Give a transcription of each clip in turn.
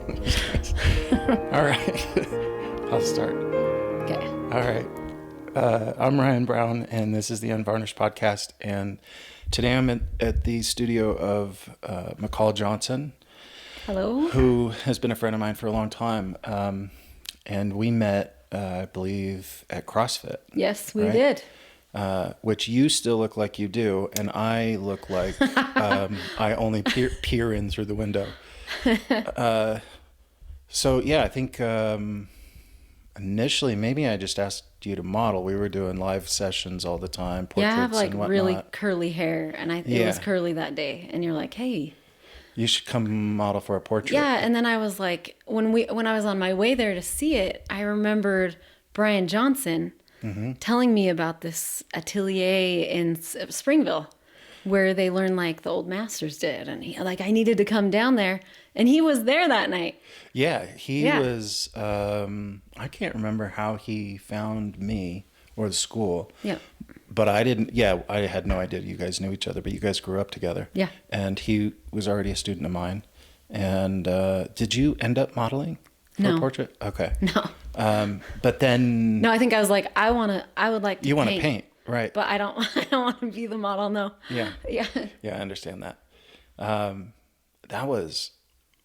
All right. I'll start. Okay. All right. I'm Ryan Brown, and this is the Unvarnished podcast. And today I'm at the studio of McCall Johnson, Hello. who has been a friend of mine for a long time. And we met, I believe, at CrossFit. Yes, we right? did. Which you still look like you do, and I look like I only peer in through the window. So yeah, I think initially maybe I just asked you to model. We were doing live sessions all the time, portraits Yeah, I have like and whatnot. really curly hair, and it Yeah. was curly that day. And you're like, hey. You should come model for a portrait. Yeah, and then I was like, when I was on my way there to see it, I remembered Brian Johnson telling me about this atelier in Springville where they learn like the old masters did, and I needed to come down there, and he was there that night. Yeah, he was. I can't remember how he found me or the school. Yeah. But I didn't. Yeah, I had no idea you guys knew each other, but you guys grew up together. Yeah. And he was already a student of mine. And did you end up modeling for a No. portrait? Okay. No. But then No, I think I was like, I would like to you want to paint, right? but I don't want to be the model. No. Yeah. Yeah. Yeah, I understand that. That was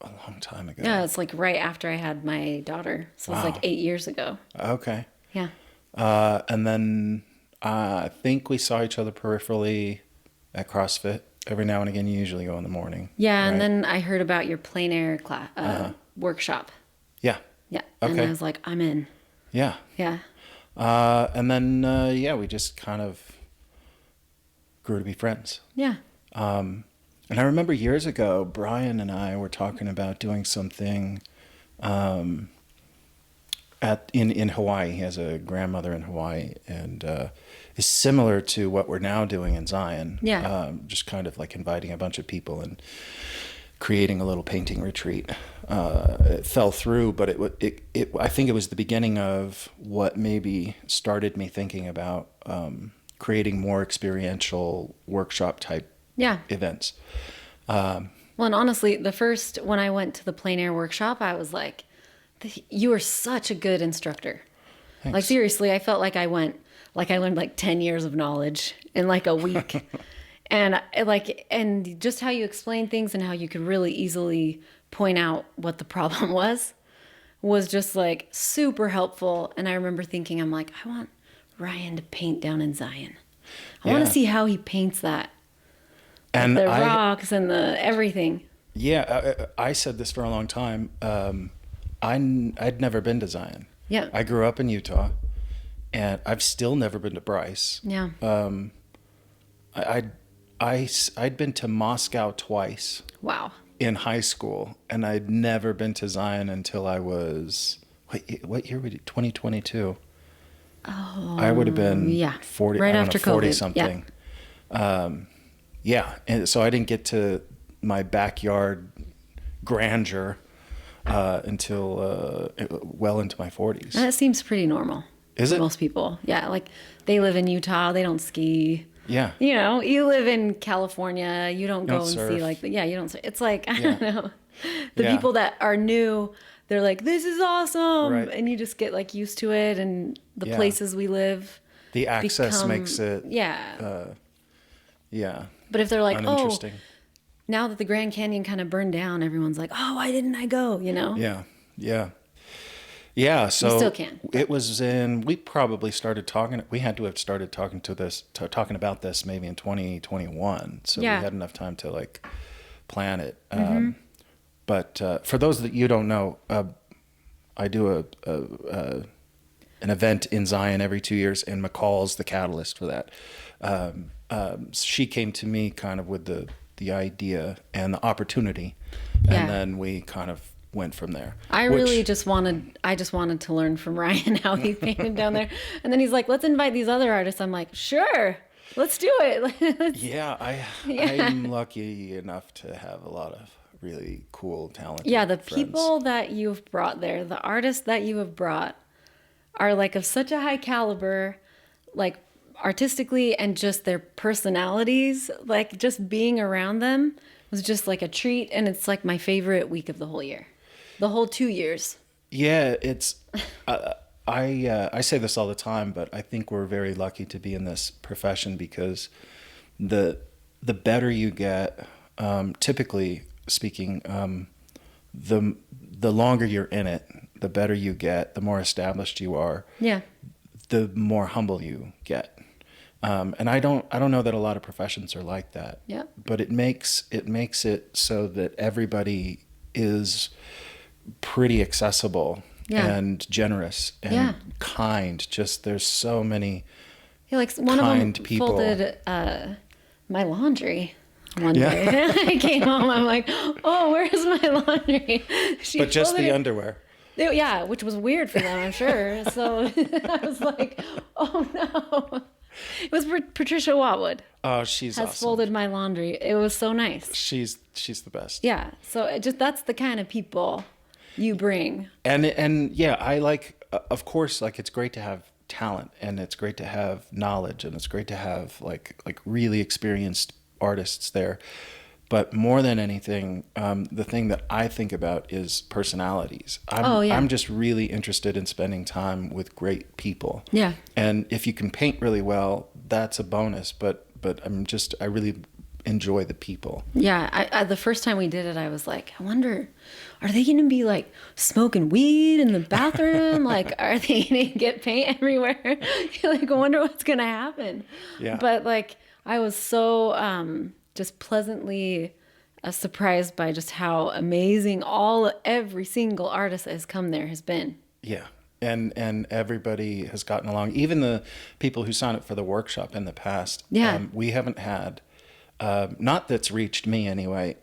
a long time ago. Yeah, it's like right after I had my daughter. So it's Wow. like 8 years ago. Okay. Yeah. And then I think we saw each other peripherally at CrossFit. Every now and again, you usually go in the morning. Yeah, right? and then I heard about your plein air class workshop. Yeah. Yeah. And Okay. I was like, I'm in. Yeah. Yeah. And then, we just kind of grew to be friends. Yeah. And I remember years ago, Brian and I were talking about doing something in Hawaii. He has a grandmother in Hawaii, and is similar to what we're now doing in Zion. Yeah. Just kind of like inviting a bunch of people and creating a little painting retreat. It fell through, but I think it was the beginning of what maybe started me thinking about creating more experiential workshop type Yeah. events. Well, and honestly, when I went to the plein air workshop, I was like, you are such a good instructor. Thanks. Like seriously, I felt like I learned like 10 years of knowledge in like a week. And just how you explain things and how you could really easily point out what the problem was just like super helpful. And I remember thinking, I'm like, I want Ryan to paint down in Zion. I want Yeah. to see how he paints that. And The rocks and the everything. Yeah, I said this for a long time. I'd never been to Zion. Yeah. I grew up in Utah, and I've still never been to Bryce. Yeah. I'd been to Moscow twice Wow. in high school, and I'd never been to Zion until I was what year would it? 2022. Oh, I would have been 40. Right I don't after know, 40 COVID. something. Yeah, and so I didn't get to my backyard grandeur until well into my 40s. And that seems pretty normal. Is for it? most people? Yeah, like they live in Utah, they don't ski. Yeah. You know, you live in California, you don't go Don't and surf. see like, you don't. It's like, I Yeah. don't know. The Yeah. people that are new, they're like, this is awesome. Right. And you just get like used to it and the Yeah. places we live. The access become- makes it Yeah. yeah, But if they're like, oh, uninteresting. now that the Grand Canyon kind of burned down, everyone's like, oh, why didn't I go? You know? Yeah, so still can. It was we probably started talking, we had to have started talking about this maybe in 2021. So Yeah. we had enough time to like plan it. Mm-hmm. But for those that you don't know, I do an event in Zion every 2 years, and McCall's the catalyst for that. She came to me kind of with the idea and the opportunity, Yeah. and then we kind of went from there. I just wanted to learn from Ryan how he painted down there. And then he's like, let's invite these other artists. I'm like, sure, let's do it. Yeah, I'm lucky enough to have a lot of really cool, talented The friends. people that you've brought there, the artists that you have brought are like of such a high caliber, like artistically, and just their personalities, like just being around them was just like a treat. And it's like my favorite week of the whole year. The whole 2 years. Yeah, it's I say this all the time, but I think we're very lucky to be in this profession because the better you get, typically speaking, the longer you're in it, the better you get, the more established you are. Yeah. The more humble you get. And I don't know that a lot of professions are like that. Yeah. But it makes it so that everybody is pretty accessible and generous and kind. Just there's so many Like one of them people. folded my laundry one day. I came home, I'm like, oh, where's my laundry? But just the underwear. Yeah, which was weird for them, I'm sure. So I was like, oh no. It was Patricia Watwood. Oh, she's has awesome. Folded my laundry. It was so nice. She's the best. Yeah. So that's the kind of people you bring. And yeah, I like, of course, like it's great to have talent and it's great to have knowledge and it's great to have like really experienced artists there. But more than anything, the thing that I think about is personalities. I'm just really interested in spending time with great people. Yeah. And if you can paint really well, that's a bonus. But I really enjoy the people. Yeah. I the first time we did it, I was like, I wonder, are they going to be like smoking weed in the bathroom? Like, are they going to get paint everywhere? Like, I wonder what's going to happen. Yeah. But like, I was so just pleasantly surprised by just how amazing every single artist that has come there has been. Yeah. And everybody has gotten along. Even the people who signed up for the workshop in the past. Yeah. We haven't had, not that's reached me anyway,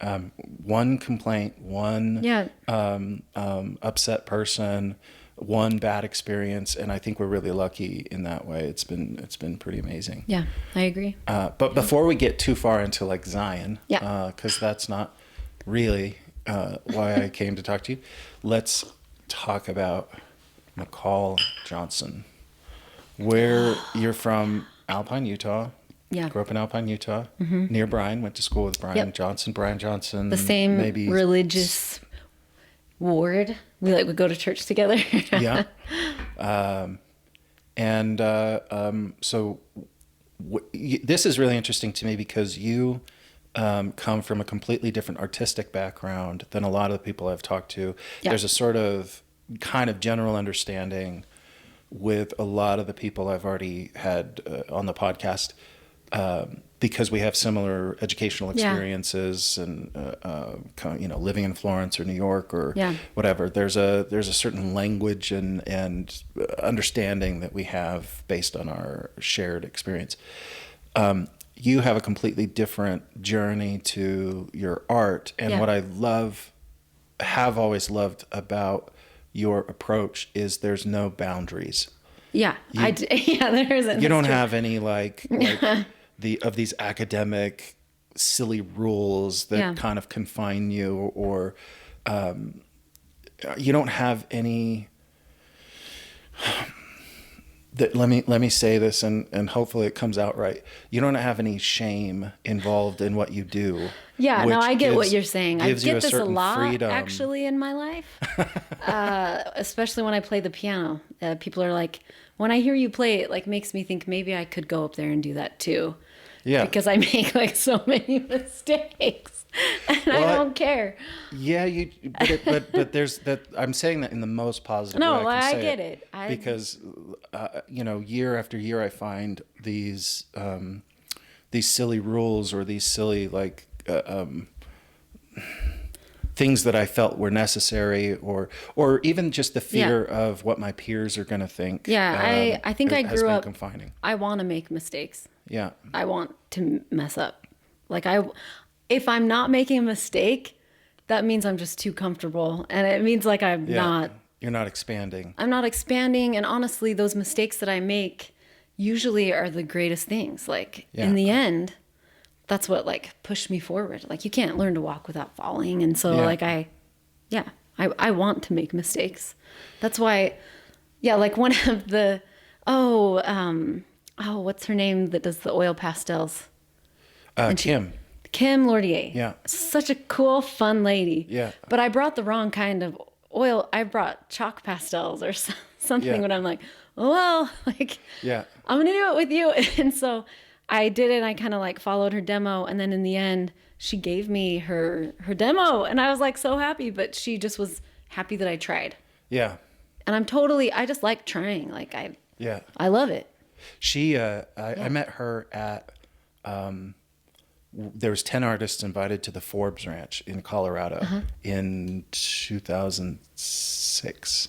one complaint, one upset person, one bad experience, and I think we're really lucky in that way. It's been pretty amazing. Yeah, I agree. But before we get too far into like Zion, Yeah. because that's not really why I came to talk to you, let's talk about McCall Johnson. Where you're from, Alpine, Utah. Yeah. Grew up in Alpine, Utah, near Brian. Went to school with Brian Johnson. Brian Johnson. The same religious ward. We would go to church together. Yeah. So this is really interesting to me because you come from a completely different artistic background than a lot of the people I've talked to. Yeah. There's a sort of kind of general understanding with a lot of the people I've already had on the podcast because we have similar educational experiences and living in Florence or New York or whatever. There's a certain language and understanding that we have based on our shared experience. You have a completely different journey to your art, and what I have always loved about your approach is there's no boundaries. Yeah, there isn't. You don't have any like these academic silly rules that kind of confine you, or you don't have any. Let me say this, and hopefully it comes out right. You don't have any shame involved in what you do. Yeah, no, I get what you're saying. I get this a lot, freedom. Actually, in my life, especially when I play the piano. People are like, when I hear you play, it like makes me think maybe I could go up there and do that too. Yeah, because I make like so many mistakes, and I don't care. Yeah, but there's that. I'm saying that in the most positive way. No, I get it. Because year after year, I find these silly rules or these silly like things that I felt were necessary, or even just the fear of what my peers are going to think. Yeah, I think I grew up confining. I want to make mistakes. Yeah, I want to mess up. Like if I'm not making a mistake, that means I'm just too comfortable, and it means like I'm not. You're not expanding. I'm not expanding, and honestly, those mistakes that I make usually are the greatest things. Like in the end, that's what like pushed me forward. Like you can't learn to walk without falling, and so like I want to make mistakes. That's why, like one of the what's her name that does the oil pastels? Kim Lordier. Yeah. Such a cool, fun lady. Yeah. But I brought the wrong kind of I brought chalk pastels or something, Yeah. but I'm like, oh, well, like, Yeah. I'm going to do it with you. And so I did it, and I kind of like followed her demo. And then in the end, she gave me her demo, and I was like so happy, but she just was happy that I tried. Yeah. And I just like trying. Like Yeah. I love it. I met her at, there was 10 artists invited to the Forbes Ranch in Colorado in 2006.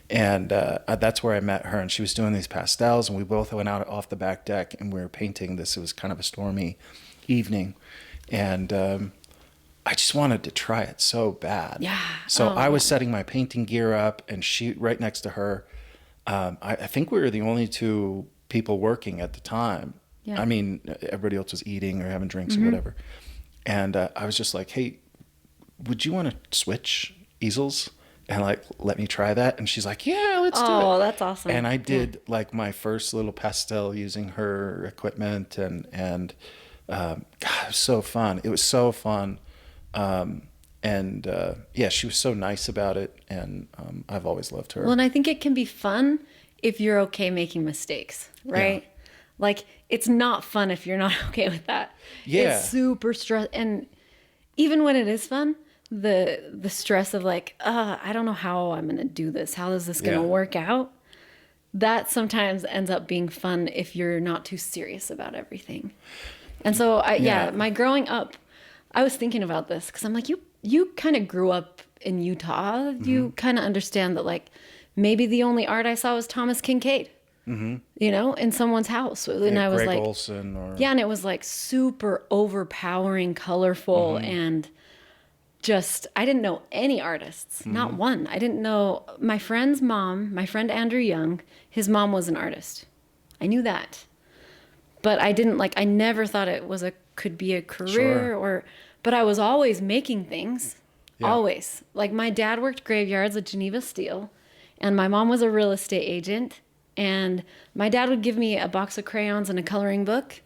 And that's where I met her, and she was doing these pastels, and we both went out off the back deck, and we were painting this. It was kind of a stormy evening, and I just wanted to try it so bad. Yeah. So I was setting my painting gear up, and she right next to her. I think we were the only two people working at the time. Yeah. I mean, everybody else was eating or having drinks or whatever. And I was just like, hey, would you want to switch easels and like let me try that? And she's like, yeah, let's do it. Oh, that's awesome. And I did like my first little pastel using her equipment, and God, it was so fun. It was so fun. Yeah, she was so nice about it, and I've always loved her. Well, and I think it can be fun if you're okay making mistakes, right? Yeah. Like, it's not fun if you're not okay with that. Yeah. It's super stress. And even when it is fun, the stress of like, I don't know how I'm going to do this. How is this going to Yeah. work out? That sometimes ends up being fun if you're not too serious about everything. And so, my growing up, I was thinking about this because I'm like, you kind of grew up in Utah. You kind of understand that, like, maybe the only art I saw was Thomas Kincaid, you know, in someone's house. And Yeah, I was Greg like, Olson or... yeah, and it was like super overpowering, colorful, and just, I didn't know any artists, not one. I didn't know my friend's mom, my friend Andrew Young, his mom was an artist. I knew that. But I didn't I never thought it could be a career but I was always making things. Yeah. Always. Like, my dad worked graveyards at Geneva Steel, and my mom was a real estate agent, and my dad would give me a box of crayons and a coloring book,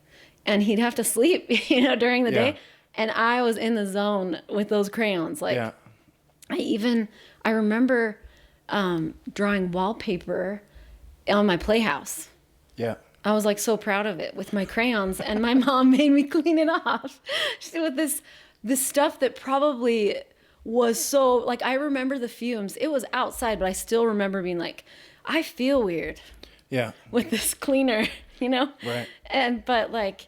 and he'd have to sleep, during the day. And I was in the zone with those crayons. Like, Yeah. I remember drawing wallpaper on my playhouse. Yeah. I was like so proud of it with my crayons, and my mom made me clean it off with this stuff that probably was so, like, I remember the fumes. It was outside, but I still remember being like, I feel weird Yeah. with this cleaner, Right. But like,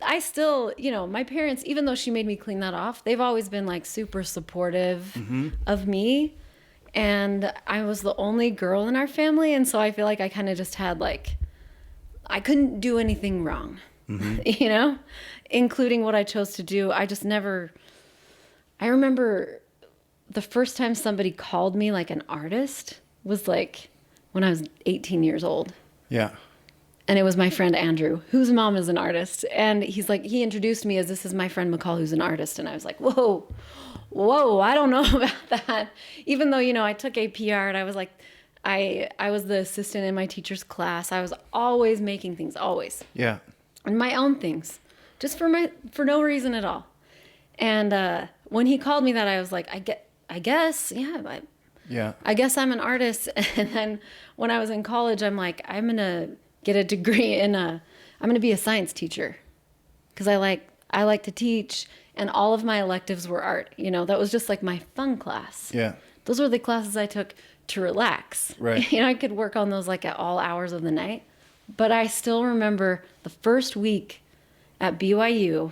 I still, my parents, even though she made me clean that off, they've always been like super supportive of me. And I was the only girl in our family. And so I feel like I kind of just had like, I couldn't do anything wrong, including what I chose to do. I remember the first time somebody called me like an artist was like when I was 18 years old. Yeah. And it was my friend Andrew, whose mom is an artist. And he introduced me as, this is my friend McCall, who's an artist. And I was like, whoa, I don't know about that. Even though, I took AP art, I was like, I was the assistant in my teacher's class. I was always making things, always. Yeah. And my own things, just for no reason at all. And when he called me that, I was like, I guess, yeah. Yeah. I guess I'm an artist. And then when I was in college, I'm like, I'm going to get a degree I'm going to be a science teacher. Because I like to teach, and all of my electives were art. That was just like my fun class. Yeah. Those were the classes I took to relax. Right. I could work on those like at all hours of the night. But I still remember the first week at BYU.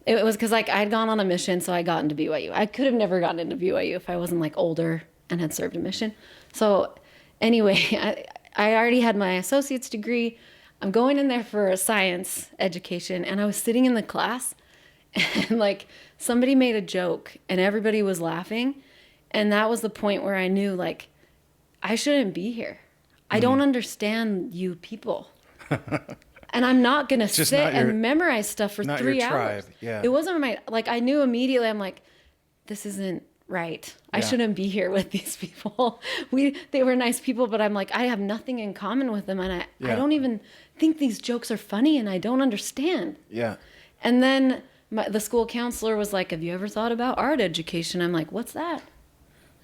It was because like I'd gone on a mission, so I got into BYU. I could have never gotten into BYU if I wasn't like older and had served a mission. So anyway, I already had my associate's degree. I'm going in there for a science education, and I was sitting in the class, and like somebody made a joke, and everybody was laughing. And that was the point where I knew, like, I shouldn't be here. I don't understand you people. And I'm not going to sit and memorize stuff for 3 hours. Tribe. Yeah. It wasn't I knew immediately, I'm like, this isn't right. I shouldn't be here with these people. They were nice people, but I'm like, I have nothing in common with them. And I don't even think these jokes are funny, and I don't understand. Yeah. And then the school counselor was like, have you ever thought about art education? I'm like, what's that?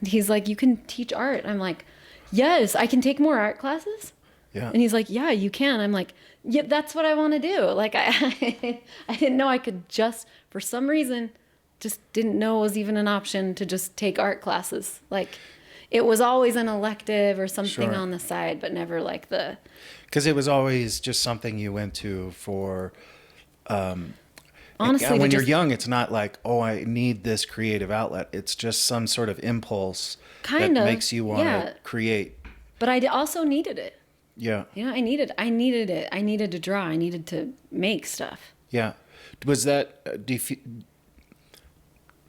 And he's like, you can teach art. I'm like, yes, I can take more art classes. Yeah. And he's like, yeah, you can. I'm like, yeah, that's what I want to do. Like, I didn't know I could just, for some reason, just didn't know it was even an option to just take art classes. Like, it was always an elective or something Sure. on the side, but never like the... Because it was always just something you went to for... Honestly, when to you're just young, it's not like, oh, I need this creative outlet. It's just some sort of impulse kind that of, makes you want yeah. to create. But I also needed it. Yeah. You know, I needed it. I needed to draw. I needed to make stuff. Yeah. Was that,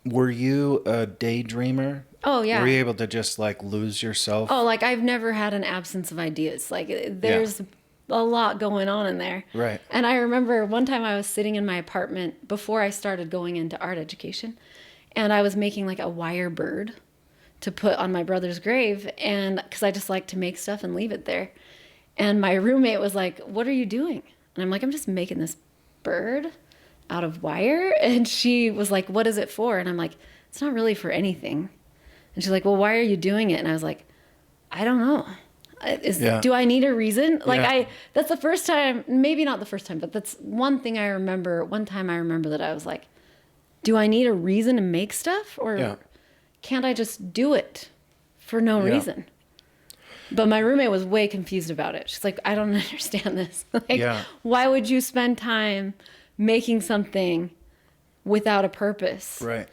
were you a daydreamer? Oh, yeah. Were you able to just like lose yourself? Oh, like I've never had an absence of ideas. Like there's a lot going on in there. Right. And I remember one time I was sitting in my apartment before I started going into art education, and I was making like a wire bird to put on my brother's grave, and because I just like to make stuff and leave it there. And my roommate was like, "What are you doing?" And I'm like, "I'm just making this bird out of wire." And she was like, "What is it for?" And I'm like, "It's not really for anything." And she's like, "Well, why are you doing it?" And I was like, "I don't know. Do I need a reason?" Like that's the first time, maybe not the first time, but that's one thing I remember. One time I remember that I was like, "Do I need a reason to make stuff, or can't I just do it for no reason?" But my roommate was way confused about it. She's like, "I don't understand this. Like, why would you spend time making something without a purpose?" Right.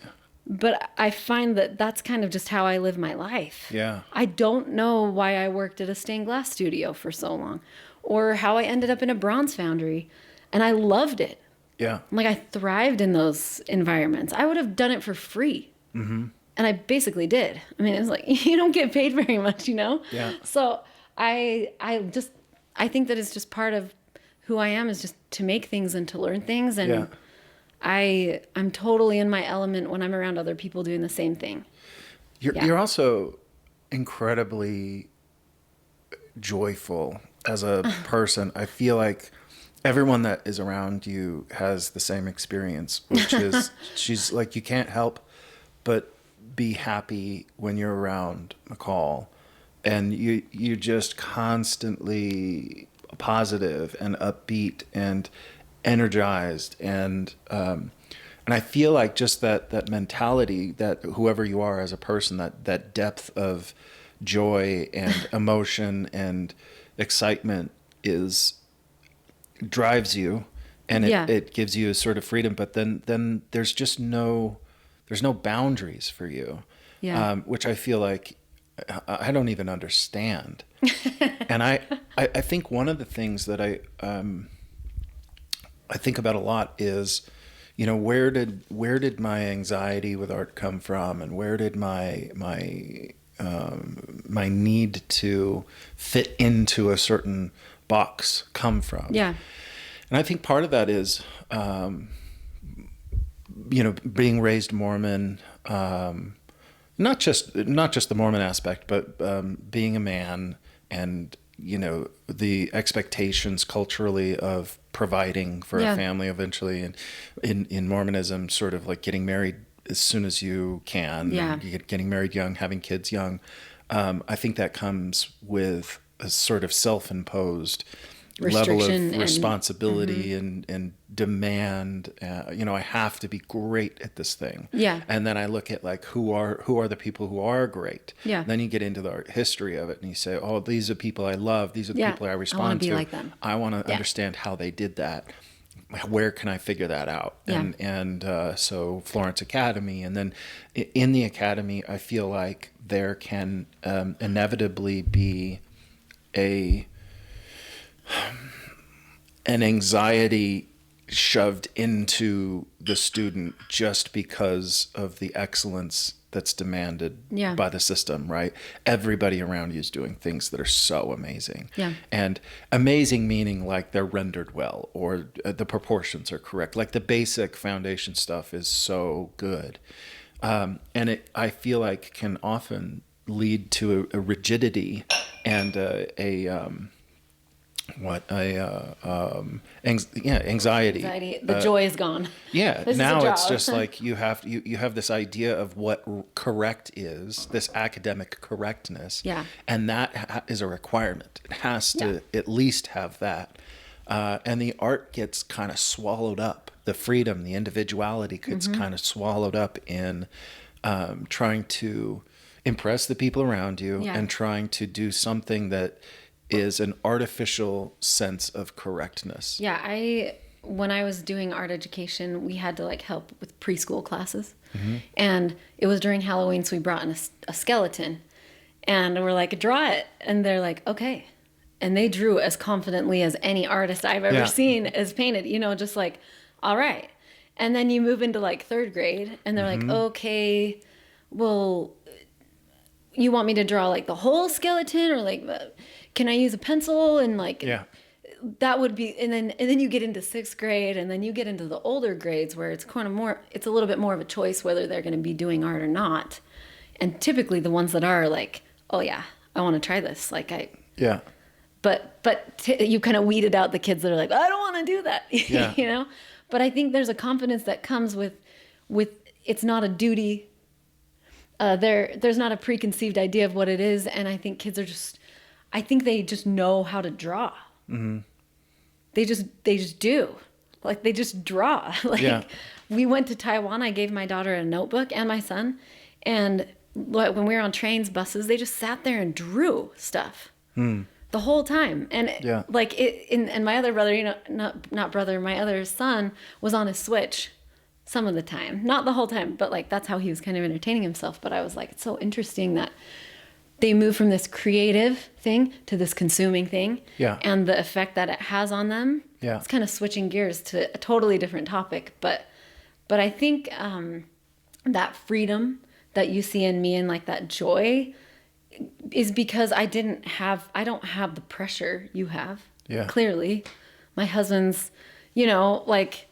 But I find that that's kind of just how I live my life. Yeah. I don't know why I worked at a stained glass studio for so long, or how I ended up in a bronze foundry, and I loved it. Yeah. Like, I thrived in those environments. I would have done it for free. Mm-hmm. And I basically did. I mean, it was like, you don't get paid very much, you know? Yeah. So I think that it's just part of who I am, is just to make things and to learn things. And I'm totally in my element when I'm around other people doing the same thing. You're also incredibly joyful as a person. I feel like everyone that is around you has the same experience, which is she's like, you can't help but be happy when you're around McCall, and you just constantly positive and upbeat and energized, and I feel like just that mentality, that whoever you are as a person, that depth of joy and emotion and excitement drives you, and it gives you a sort of freedom. But then there's just there's no boundaries for you, which I feel like I don't even understand. And I think one of the things that I think about a lot is, you know, where did my anxiety with art come from, and where did my need to fit into a certain box come from? Yeah. And I think part of that is, you know, being raised Mormon, not just the Mormon aspect, but being a man, and, you know, the expectations culturally of providing for a family eventually, and in Mormonism, sort of like getting married as soon as you can, getting married young, having kids young. I think that comes with a sort of self-imposed level of responsibility and demand. You know, I have to be great at this thing. Yeah. And then I look at like who are the people who are great. Yeah. And then you get into the art history of it, and you say, oh, these are people I love. These are the people I respond to. I want to be like them. I want to understand how they did that. Where can I figure that out? Yeah. And so Florence Academy, and then in the Academy, I feel like there can inevitably be an anxiety shoved into the student just because of the excellence that's demanded by the system, right? Everybody around you is doing things that are so amazing. Yeah. And amazing meaning like they're rendered well, or the proportions are correct. Like the basic foundation stuff is so good. And I feel like can often lead to a rigidity and anxiety. Anxiety. The joy is gone. Yeah, This is a now it's job. just like you have this idea of what correct is, this academic correctness. Yeah. And that is a requirement. It has to at least have that. And the art gets kind of swallowed up. The freedom, the individuality gets kind of swallowed up in trying to impress the people around you and trying to do something that is an artificial sense of correctness. Yeah, when I was doing art education, we had to like help with preschool classes. And it was during Halloween, so we brought in a skeleton. And we're like, draw it. And they're like, okay. And they drew as confidently as any artist I've ever seen as painted, just like, all right. And then you move into like third grade and they're like, okay, well, you want me to draw like the whole skeleton, or like, can I use a pencil? And like, that would be, and then you get into sixth grade, and then you get into the older grades where it's kind of more, it's a little bit more of a choice whether they're going to be doing art or not. And typically the ones that are like, oh yeah, I want to try this. Like But you kind of weeded out the kids that are like, I don't want to do that, But I think there's a confidence that comes with it's not a duty. There's not a preconceived idea of what it is, and I think kids are I think they just know how to draw. They just do, like they just draw. We went to Taiwan. I gave my daughter a notebook and my son, and when we were on trains, buses, they just sat there and drew stuff. The whole time. And and my other brother, not brother, my other son was on his Switch some of the time, not the whole time, but like, that's how he was kind of entertaining himself. But I was like, it's so interesting that they move from this creative thing to this consuming thing. And the effect that it has on them. It's kind of switching gears to a totally different topic. But I think, that freedom that you see in me and like that joy is because I don't have the pressure you have. Clearly. My husband's, like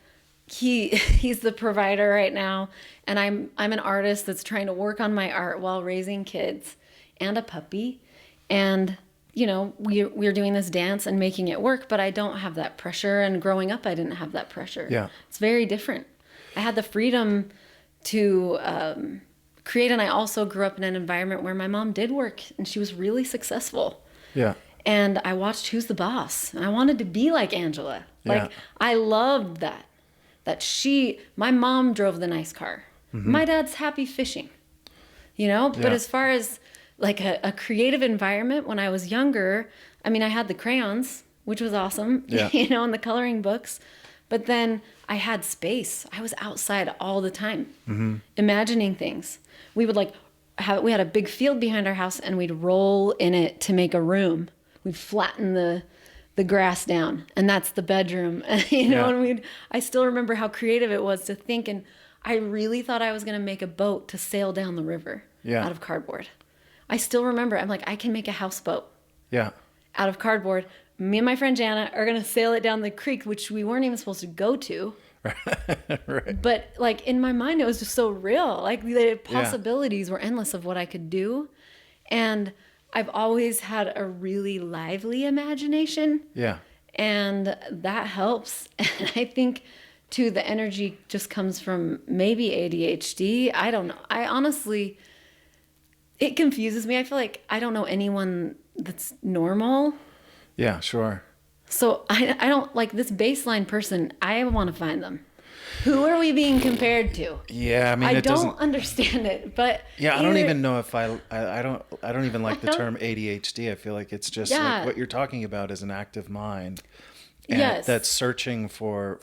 he's the provider right now, and I'm an artist that's trying to work on my art while raising kids and a puppy. And we're doing this dance and making it work, but I don't have that pressure, and growing up I didn't have that pressure. It's very different. I had the freedom to create, and I also grew up in an environment where my mom did work and she was really successful. And I watched Who's the Boss, and I wanted to be like Angela. Like I loved that my mom drove the nice car. My dad's happy fishing, but as far as like a creative environment, when I was younger, I mean, I had the crayons, which was awesome, and the coloring books, but then I had space. I was outside all the time, imagining things. We would we had a big field behind our house, and we'd roll in it to make a room. We'd flatten the grass down, and that's the bedroom. And I still remember how creative it was to think, and I really thought I was going to make a boat to sail down the river out of cardboard. I still remember, I'm like, I can make a houseboat out of cardboard. Me and my friend Jana are going to sail it down the creek, which we weren't even supposed to go to. Right. But like in my mind, it was just so real. Like the possibilities were endless of what I could do. And I've always had a really lively imagination. And that helps. And I think too, the energy just comes from maybe ADHD. I don't know. I honestly, it confuses me. I feel like I don't know anyone that's normal. Yeah, sure. So I don't like this baseline person. I want to find them. Who are we being compared to? Yeah, I mean, I don't understand it, but I don't even know if I don't even like the term ADHD. I feel like it's just like what you're talking about is an active mind, and that's searching for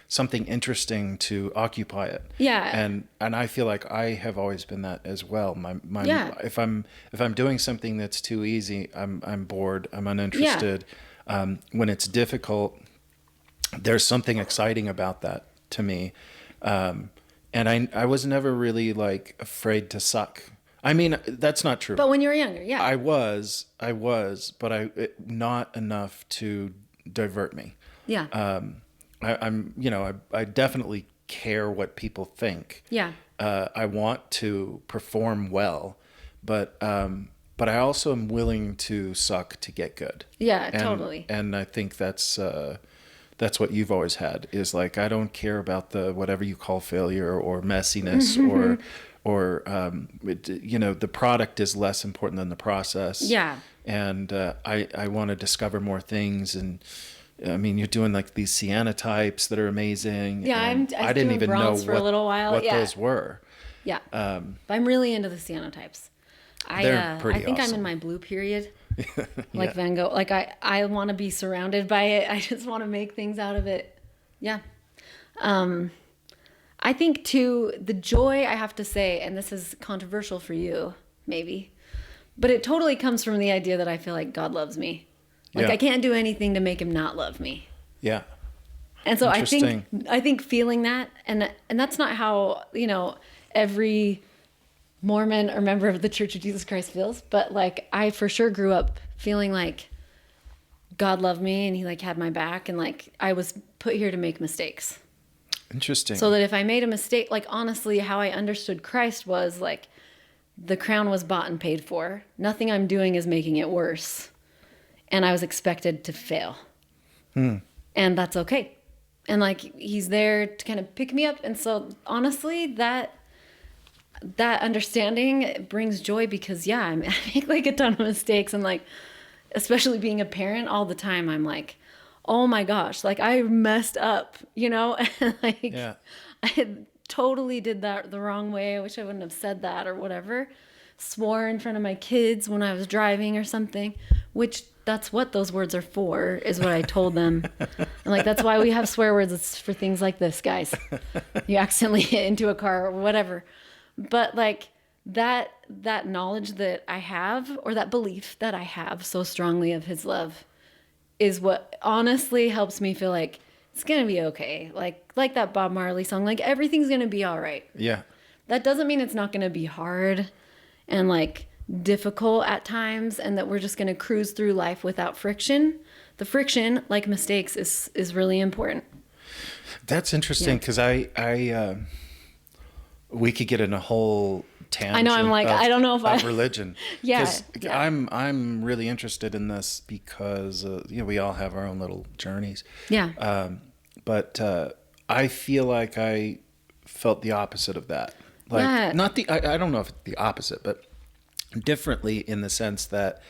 something interesting to occupy it. And I feel like I have always been that as well. If I'm doing something that's too easy, I'm bored. I'm uninterested. When it's difficult, there's something exciting about that to me. And I was never really like afraid to suck. I mean, that's not true. But when you were younger, I was, but not enough to divert me. I definitely care what people think. I want to perform well, but but I also am willing to suck to get good. Yeah, And, totally. And I think that's what you've always had, is like, I don't care about the whatever you call failure or messiness or the product is less important than the process. Yeah. And I want to discover more things. And I mean, you're doing like these cyanotypes that are amazing. Yeah, I didn't even know bronze for a little while. what Yeah. those were. Yeah. But I'm really into the cyanotypes. They're pretty I think I'm awesome. in my blue period. Like Van Gogh. Like I want to be surrounded by it. I just want to make things out of it. Yeah. I think too, the joy, I have to say, and this is controversial for you, maybe, but it totally comes from the idea that I feel like God loves me. Like I can't do anything to make him not love me. Yeah. And so I think feeling that, and that's not how, every Mormon or member of the Church of Jesus Christ feels, but like I for sure grew up feeling like God loved me and he like had my back, and like I was put here to make mistakes. Interesting. So that if I made a mistake, like honestly, how I understood Christ was like the crown was bought and paid for. Nothing I'm doing is making it worse. And I was expected to fail. And that's okay. And like he's there to kind of pick me up. And so honestly, that understanding brings joy, because I make like a ton of mistakes, and like especially being a parent all the time, I'm like, oh my gosh, like I messed up, and like I totally did that the wrong way. I wish I wouldn't have said that or whatever. Swore in front of my kids when I was driving or something, which that's what those words are for, is what I told them. And like, that's why we have swear words. It's for things like this, guys. You accidentally hit into a car or whatever. But like that knowledge that I have, or that belief that I have so strongly of his love, is what honestly helps me feel like it's going to be okay. Like that Bob Marley song, like everything's going to be all right. Yeah. That doesn't mean it's not going to be hard and like difficult at times, and that we're just going to cruise through life without friction. The friction, like mistakes, is really important. That's interesting, because we could get in a whole tangent. I know. I'm like, I don't know if of religion. Yeah. I'm really interested in this because we all have our own little journeys. Yeah. But I feel like I felt the opposite of that. Like not the I don't know if it's the opposite, but differently, in the sense that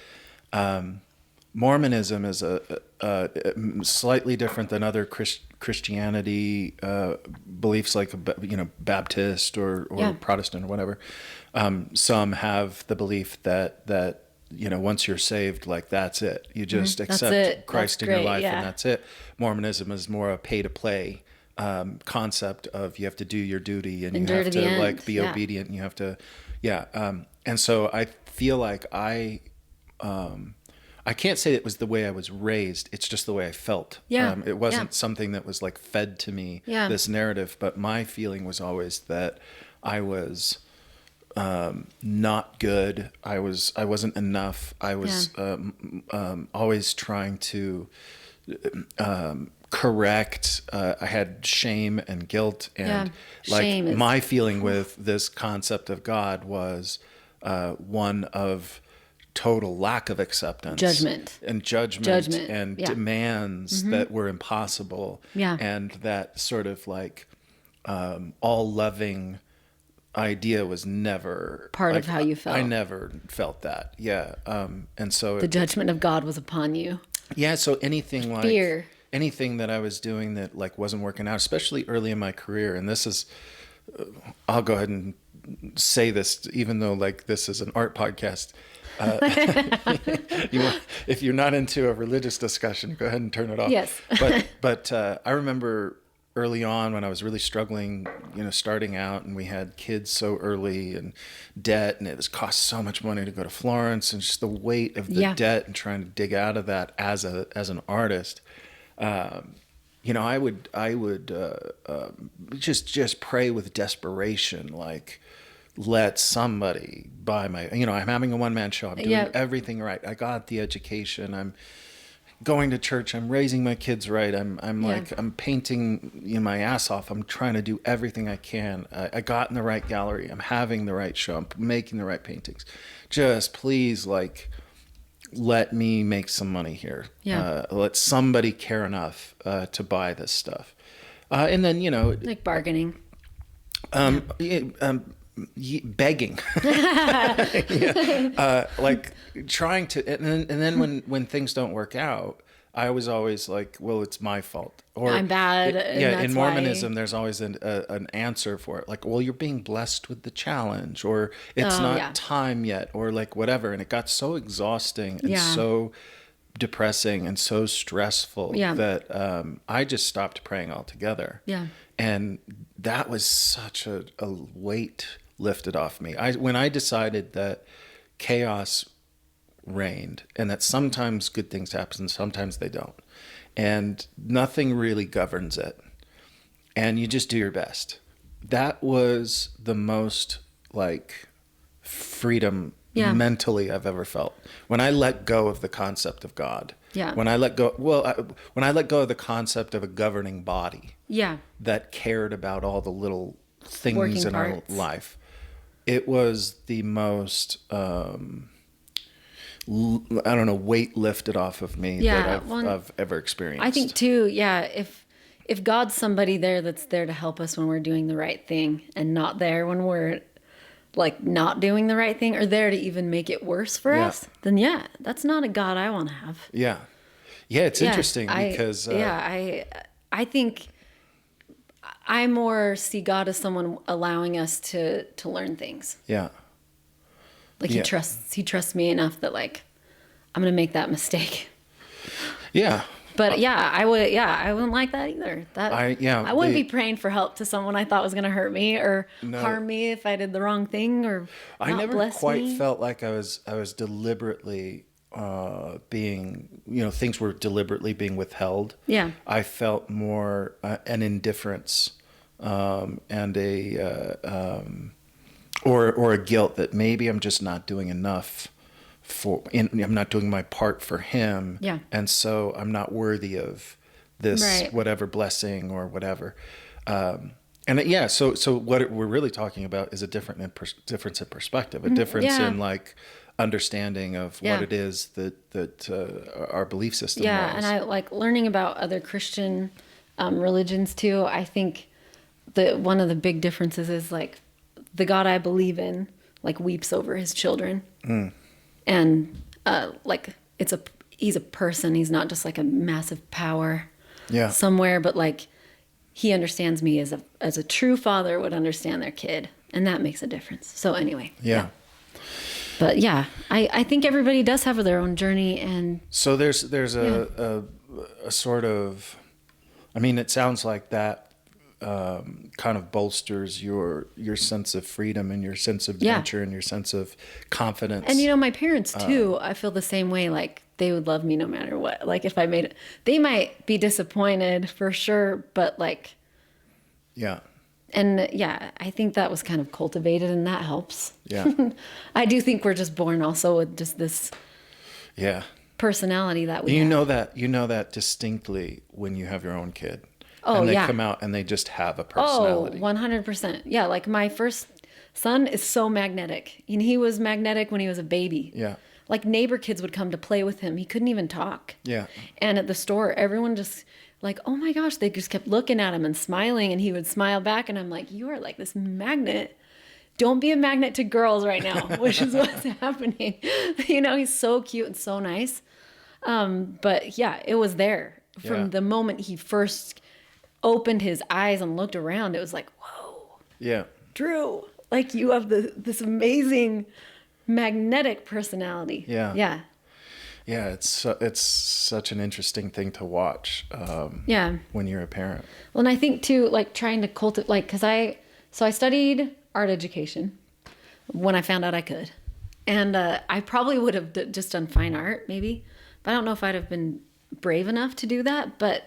Mormonism is a slightly different than other Christianity beliefs, like Baptist or Protestant or whatever. Some have the belief that once you're saved, like that's it. You just accept Christ in your life, and that's it. Mormonism is more a pay to play concept of you have to do your duty, and you have to like be obedient, and you have to and so I feel like I can't say it was the way I was raised. It's just the way I felt. It wasn't something that was like fed to me, this narrative, but my feeling was always that I was not good. I wasn't enough. I was always trying to correct. I had shame and guilt, and my feeling with this concept of God was one of total lack of acceptance, judgment and demands that were impossible, and that sort of like all loving idea was never part of how you felt. I never felt that. And so the judgment of God was upon you. So anything like fear, anything that I was doing that like wasn't working out, especially early in my career, and this is I'll go ahead and say this, even though like this is an art podcast. If you're not into a religious discussion, go ahead and turn it off. Yes. but I remember early on when I was really struggling, starting out, and we had kids so early, and debt, and it was cost so much money to go to Florence, and just the weight of the debt and trying to dig out of that as an artist. I would just pray with desperation, like, let somebody buy my, I'm having a one-man show. I'm doing everything right. I got the education. I'm going to church. I'm raising my kids right. I'm Yeah. like, I'm painting, my ass off. I'm trying to do everything I can. I got in the right gallery. I'm having the right show. I'm making the right paintings. Just please, like, let me make some money here. Yeah. Let somebody care enough to buy this stuff. And then, Like bargaining. Begging. Yeah. Like trying to, and then when things don't work out, I was always like, well, it's my fault. Or I'm bad. Yeah, and in that's Mormonism, why. there's always an answer for it. Like, well, you're being blessed with the challenge, or it's not Yeah. time yet, or like whatever. And it got so exhausting and Yeah. so depressing and so stressful Yeah. that I just stopped praying altogether. Yeah. And that was such a weight lifted off me. When I decided that chaos reigned and that sometimes good things happen and sometimes they don't, and nothing really governs it, and you just do your best. That was the most like freedom mentally I've ever felt. When I let go of the concept of God. Yeah. When I let go of the concept of a governing body Yeah. that cared about all the little things Working in our parts. life, it was the most weight lifted off of me Yeah, that well, I've ever experienced. I think too, yeah, if God's somebody there that's there to help us when we're doing the right thing and not there when we're like not doing the right thing or there to even make it worse for Yeah. us, then yeah, that's not a God I want to have. Yeah. Yeah, it's interesting because I think I more see God as someone allowing us to learn things. yeah. Like Yeah. he trusts me enough that like I'm gonna make that mistake. Yeah. But I wouldn't like that either. I wouldn't be praying for help to someone I thought was gonna hurt me or harm me if I did the wrong thing or I not never bless quite me. felt like I was deliberately being, things were deliberately being withheld. Yeah. I felt more an indifference and or a guilt that maybe I'm just not doing enough I'm not doing my part for him. Yeah. And so I'm not worthy of this Right. whatever blessing or whatever. So what we're really talking about is a difference in perspective, a difference Yeah. in like understanding of Yeah. what it is that our belief system Yeah, was. and I like learning about other Christian religions too. I think one of the big differences is like the God I believe in like weeps over his children, and like he's a person. He's not just like a massive power Yeah. somewhere, but like he understands me as a true father would understand their kid, and that makes a difference. So anyway, Yeah. But yeah, I think everybody does have their own journey, and So there's a sort of, I mean, it sounds like that kind of bolsters your sense of freedom and your sense of Yeah. adventure and your sense of confidence. and my parents too. I feel the same way. Like they would love me no matter what. Like if I made it, they might be disappointed for sure, but like, Yeah. and yeah, I think that was kind of cultivated, and that helps. Yeah. I do think we're just born also with just this Yeah. personality that we You have. know that distinctly when you have your own kid. Oh, and they yeah. come out and they just have a Oh, personality. 100%. Yeah, like my first son is so magnetic. And he was magnetic when he was a baby. Yeah. Like neighbor kids would come to play with him. He couldn't even talk. Yeah. And at the store, everyone just like, oh my gosh, they just kept looking at him and smiling, and he would smile back. And I'm like, you are like this magnet. Don't be a magnet to girls right now, which is what's happening. He's so cute and so nice. But yeah, it was there from Yeah. the moment he first opened his eyes and looked around. It was like, whoa, Yeah. Drew, like you have this amazing magnetic personality. Yeah. Yeah. Yeah. It's such an interesting thing to watch Yeah. when you're a parent. Well, and I think too, like trying to cultivate, like, cause I studied art education when I found out I could. And I probably would have just done fine art maybe, but I don't know if I'd have been brave enough to do that. But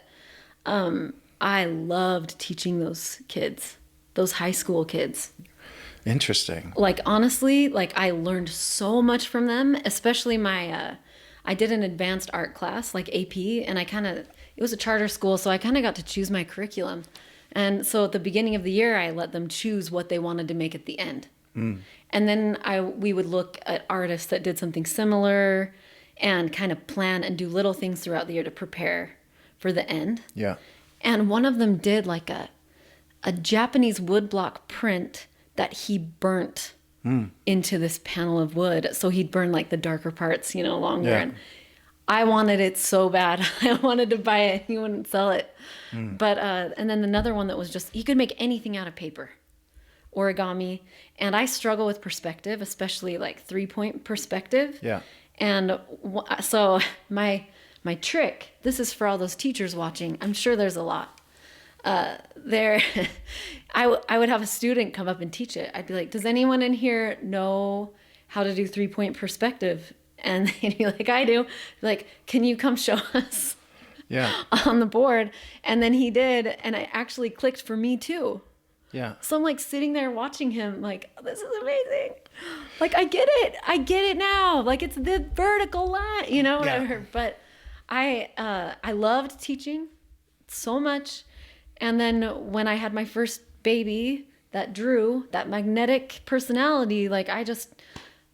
I loved teaching those kids, those high school kids. Interesting. Like honestly, like I learned so much from them, especially my I did an advanced art class, like AP, and it was a charter school, so I kind of got to choose my curriculum. And so at the beginning of the year, I let them choose what they wanted to make at the end. And then we would look at artists that did something similar and kind of plan and do little things throughout the year to prepare for the end. Yeah. And one of them did like a Japanese woodblock print that he burnt into this panel of wood. So he'd burn like the darker parts, longer. Yeah. And I wanted it so bad. I wanted to buy it. He wouldn't sell it. But, and then another one that was just, you could make anything out of paper, origami. And I struggle with perspective, especially like 3-point perspective. Yeah. And so my trick, this is for all those teachers watching. I'm sure there's a lot. I would have a student come up and teach it. I'd be like, does anyone in here know how to do 3-point perspective? And they'd be like, I do. Like, can you come show us? Yeah. On the board. And then he did, and it actually clicked for me too. Yeah. So I'm like sitting there watching him like, this is amazing. Like, I get it now. Like, it's the vertical line, whatever. Yeah. But I loved teaching so much. And then when I had my first baby, that Drew, that magnetic personality, like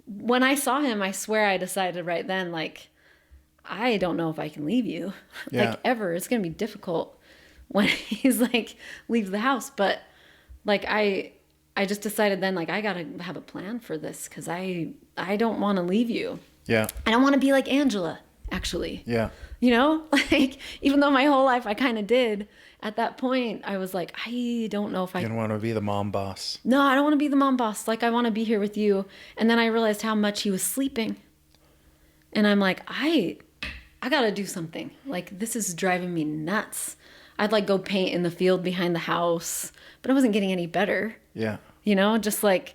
when I saw him, I swear I decided right then, like, I don't know if I can leave you, like ever. It's going to be difficult when he's like, leaves the house. But like, I just decided then, like, I got to have a plan for this because I don't want to leave you. Yeah. I don't want to be like Angela, actually. Yeah. Like, even though my whole life I kind of did, at that point, I was like, I don't know if I... You don't want to be the mom boss. No, I don't want to be the mom boss. Like, I want to be here with you. And then I realized how much he was sleeping. And I'm like, I got to do something. Like, this is driving me nuts. I'd like go paint in the field behind the house, but I wasn't getting any better. Yeah. Just like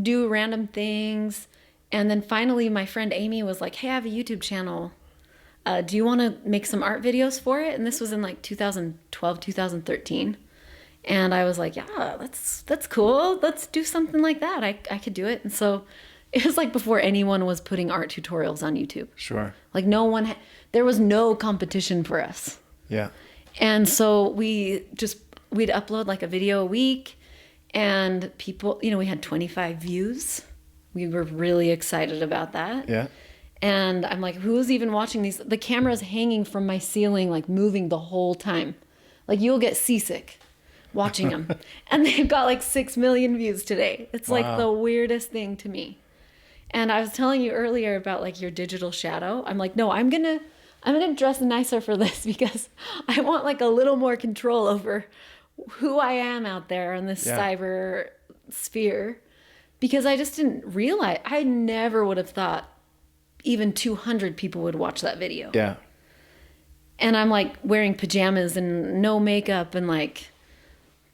do random things. And then finally my friend Amy was like, hey, I have a YouTube channel. Do you want to make some art videos for it? And this was in like 2012, 2013. And I was like, yeah, that's cool. Let's do something like that. I could do it. And so it was like before anyone was putting art tutorials on YouTube. Sure. Like there was no competition for us. Yeah. And so we'd upload like a video a week, and people, we had 25 views. We were really excited about that. Yeah. And I'm like, who's even watching these? The camera's hanging from my ceiling, like moving the whole time. Like, you'll get seasick watching them. And they've got like 6 million views today. It's like the weirdest thing to me. And I was telling you earlier about like your digital shadow. I'm like, no, I'm gonna dress nicer for this because I want like a little more control over who I am out there in this cyber sphere. Because I just didn't realize, I never would have thought even 200 people would watch that video. Yeah. And I'm like wearing pajamas and no makeup and like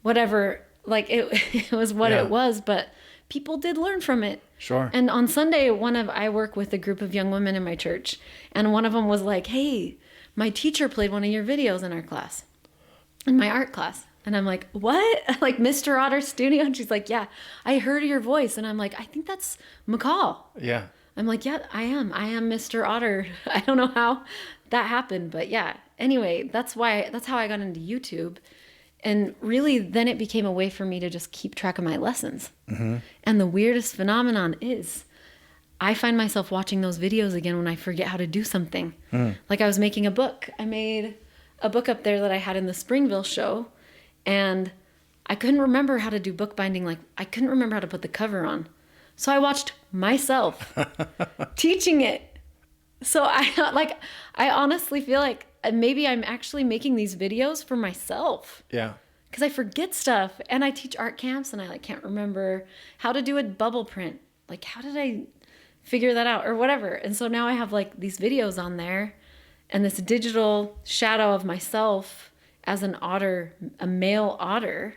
whatever, like it was what it was, but people did learn from it. Sure. And on Sunday, I work with a group of young women in my church, and one of them was like, hey, my teacher played one of your videos in our class, in my art class. And I'm like, what? Like Mr. Otter Studio? And she's like, yeah, I heard your voice. And I'm like, I think that's McCall. Yeah. I'm like, yeah, I am Mr. Otter. I don't know how that happened, but yeah. Anyway, that's how I got into YouTube. And really, then it became a way for me to just keep track of my lessons. Mm-hmm. And the weirdest phenomenon is I find myself watching those videos again when I forget how to do something. Like I was making a book. I made a book up there that I had in the Springville show, and I couldn't remember how to do bookbinding. Like, I couldn't remember how to put the cover on. So I watched myself teaching it. So I honestly feel like maybe I'm actually making these videos for myself. Yeah. Because I forget stuff, and I teach art camps, and I can't remember how to do a bubble print. Like, how did I figure that out or whatever? And so now I have like these videos on there and this digital shadow of myself as an otter, a male otter,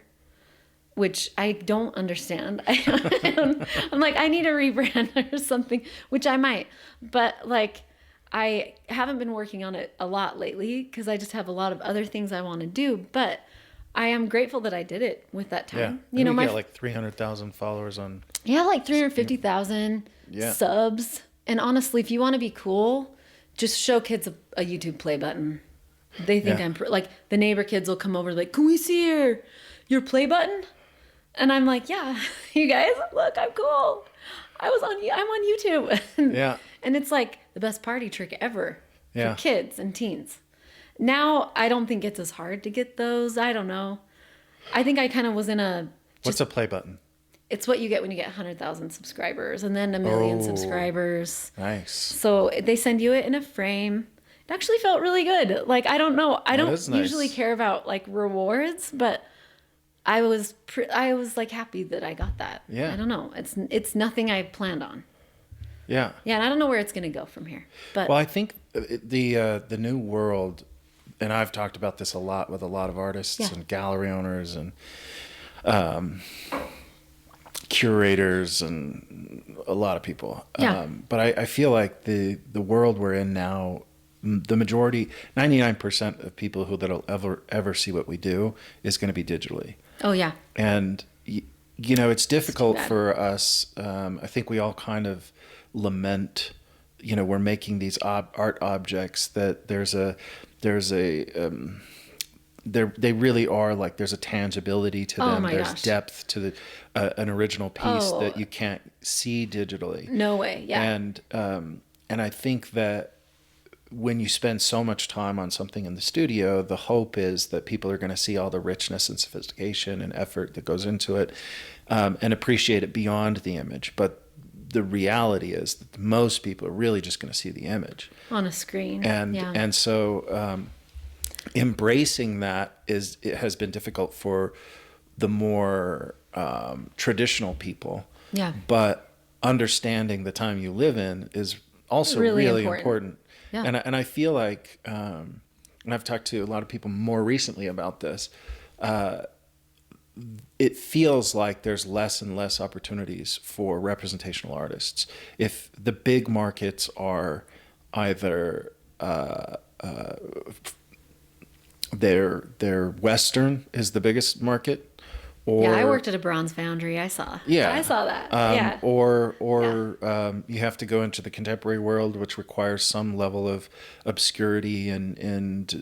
which I don't understand. I'm like, I need a rebrand or something, which I might. But like, I haven't been working on it a lot lately because I just have a lot of other things I want to do. But I am grateful that I did it with that time. Yeah. You got like 300,000 followers on. Yeah, like 350,000 subs. And honestly, if you want to be cool, just show kids a YouTube play button. They think Yeah. I'm like, the neighbor kids will come over like, can we see your play button? And I'm like, yeah, you guys, look, I'm cool. I'm on YouTube. Yeah. And it's like the best party trick ever Yeah. for kids and teens. Now, I don't think it's as hard to get those. I don't know. I think I kind of was in What's a play button? it's what you get when you get 100,000 subscribers and then 1,000,000 Oh. subscribers. Nice. So they send you it in a frame. It actually felt really good. Like, I don't know. I don't is nice. usually care about like rewards, but I was like happy that I got that. Yeah. I don't know. It's nothing I planned on. Yeah. Yeah, and I don't know where it's going to go from here. But Well, I think the new world, and I've talked about this a lot with a lot of artists Yeah. and gallery owners and curators and a lot of people. Yeah. But I feel like the world we're in now, the majority, 99% of people that'll ever see what we do is going to be digitally. oh yeah. And it's difficult bad. for us. I think we all kind of lament. We're making these art objects that they really are like there's a tangibility to Oh them. my There's gosh. depth to an original piece Oh. that you can't see digitally. No way. Yeah. And I think that when you spend so much time on something in the studio, the hope is that people are going to see all the richness and sophistication and effort that goes into it, and appreciate it beyond the image. But the reality is that most people are really just going to see the image. On a screen. And yeah. and so embracing that it has been difficult for the more traditional people. Yeah. But understanding the time you live in is also Really really important. important. Yeah. And I feel like, and I've talked to a lot of people more recently about this, it feels like there's less and less opportunities for representational artists. If the big markets are either they're Western is the biggest market, or yeah, I worked at a bronze foundry. I saw that. Yeah. Or you have to go into the contemporary world, which requires some level of obscurity and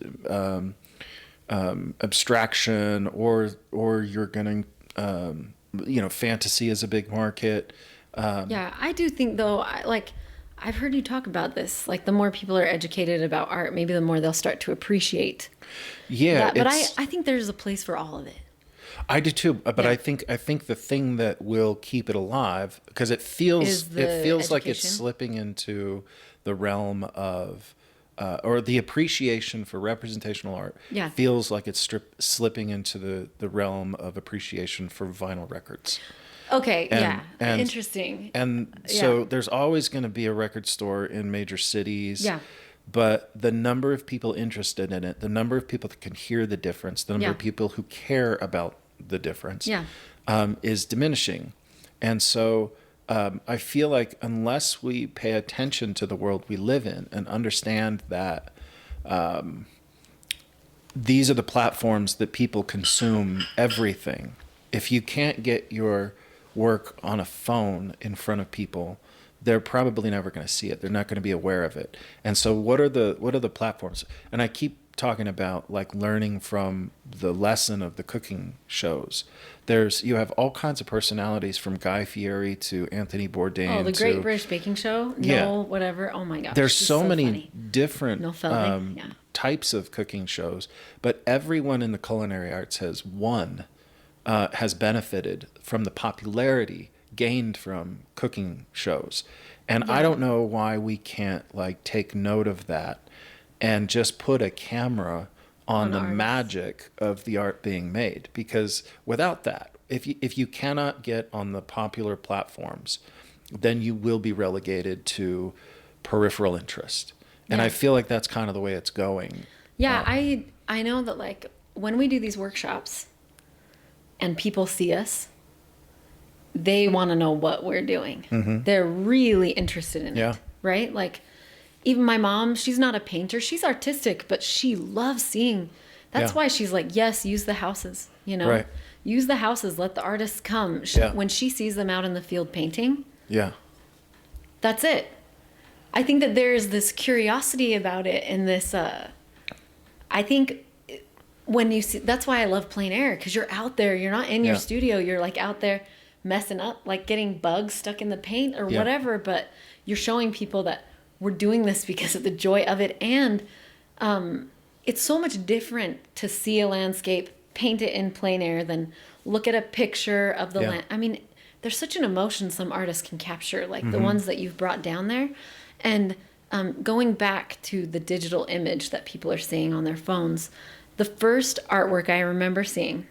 abstraction, or you're going to, fantasy is a big market. Yeah, I do think though, I've heard you talk about this. Like, the more people are educated about art, maybe the more they'll start to appreciate Yeah, that. But I think there's a place for all of it. I do too, but Yeah. I think the thing that will keep it alive, because it feels like it's education. slipping into the realm of or the appreciation for representational art Yeah. feels like it's slipping into the realm of appreciation for vinyl records. Okay, And- and- interesting. And so Yeah. there's always going to be a record store in major cities. Yeah. But the number of people interested in it, the number of people that can hear the difference, the number Yeah. of people who care about the difference Yeah. is diminishing. And so I feel like unless we pay attention to the world we live in and understand that these are the platforms that people consume everything, if you can't get your work on a phone in front of people, they're probably never going to see it. They're not going to be aware of it. And so what are the platforms? And I keep talking about like learning from the lesson of the cooking shows. You have all kinds of personalities, from Guy Fieri to Anthony Bourdain. Oh, the Great British Baking Show? Yeah. No, whatever. Oh my gosh. There's he's so many funny. different No Felding, yeah. types of cooking shows, but everyone in the culinary arts has benefited from the popularity gained from cooking shows. And I don't know why we can't take note of that and just put a camera on the artists. magic of the art being made, because without that, if you cannot get on the popular platforms, then you will be relegated to peripheral interest. And Yeah. I feel like that's kind of the way it's going. Yeah, I know that when we do these workshops and people see us, they want to know what we're doing. They're really interested in Yeah. it, right? Even my mom, she's not a painter. She's artistic, but she loves seeing. That's Yeah. why she's like, yes, use the houses, Right. Use the houses, let the artists come. Yeah. When she sees them out in the field painting, Yeah. that's it. I think that there's this curiosity about it, and this, I think when you see, that's why I love plein air, because you're out there, you're not in your studio, you're like out there messing up, like getting bugs stuck in the paint or whatever, but you're showing people that we're doing this because of the joy of it. And it's so much different to see a landscape, paint it in plein air, than look at a picture of the land. I mean, there's such an emotion some artists can capture, like the ones that you've brought down there. And going back to the digital image that people are seeing on their phones, the first artwork I remember seeing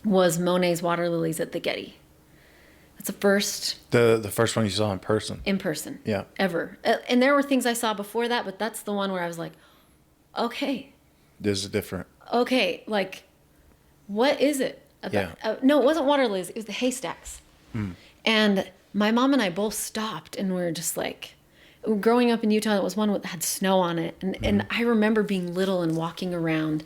was Monet's Water Lilies at the Getty. That's the first. The first one you saw in person. In person. Yeah. Ever. And there were things I saw before that, but that's the one where I was like, okay. This is different. Okay, like, what is it? No, it wasn't water lilies. It was the haystacks. And my mom and I both stopped, and we were just like, growing up in Utah, it was one that had snow on it. And I remember being little and walking around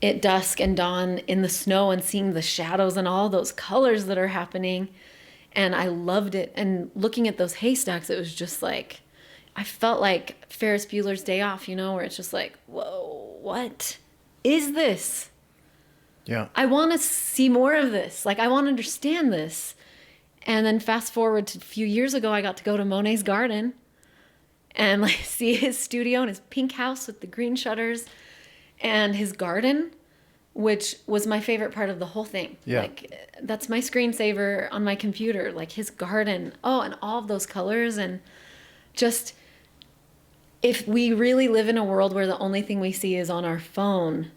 at dusk and dawn in the snow and seeing the shadows and all those colors that are happening. And I loved it. And looking at those haystacks, it was just like, I felt like Ferris Bueller's Day Off, you know, where it's just like, whoa, what is this? Yeah. I want to see more of this. Like, I want to understand this. And then fast forward to a few years ago, I got to go to Monet's garden and like see his studio and his pink house with the green shutters and his garden, which was my favorite part of the whole thing. Yeah. Like, that's my screensaver on my computer, like his garden. Oh, and all of those colors. And just, if we really live in a world where the only thing we see is on our phone,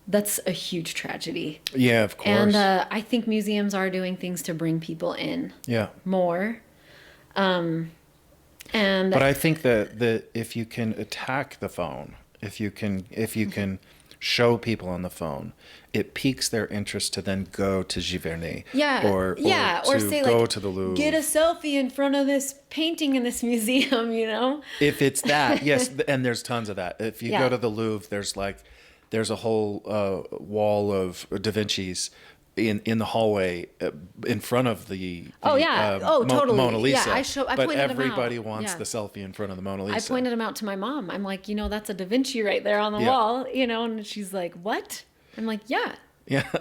that's a huge tragedy. Yeah, of course. And I think museums are doing things to bring people in more. But I think that if you can attack the phone, if you can show people on the phone, it piques their interest to then go to Giverny. Or say, go to the Louvre. Get a selfie in front of this painting in this museum, you know? If it's that, yes, and there's tons of that. If you go to the Louvre, there's a whole wall of Da Vinci's in the hallway in front of the totally. Mona Lisa. Yeah, I but pointed everybody them out. wants the selfie in front of the Mona Lisa. I pointed them out to my mom. I'm like, you know, that's a Da Vinci right there on the wall, you know, and she's like, what? I'm like, yeah. Yeah.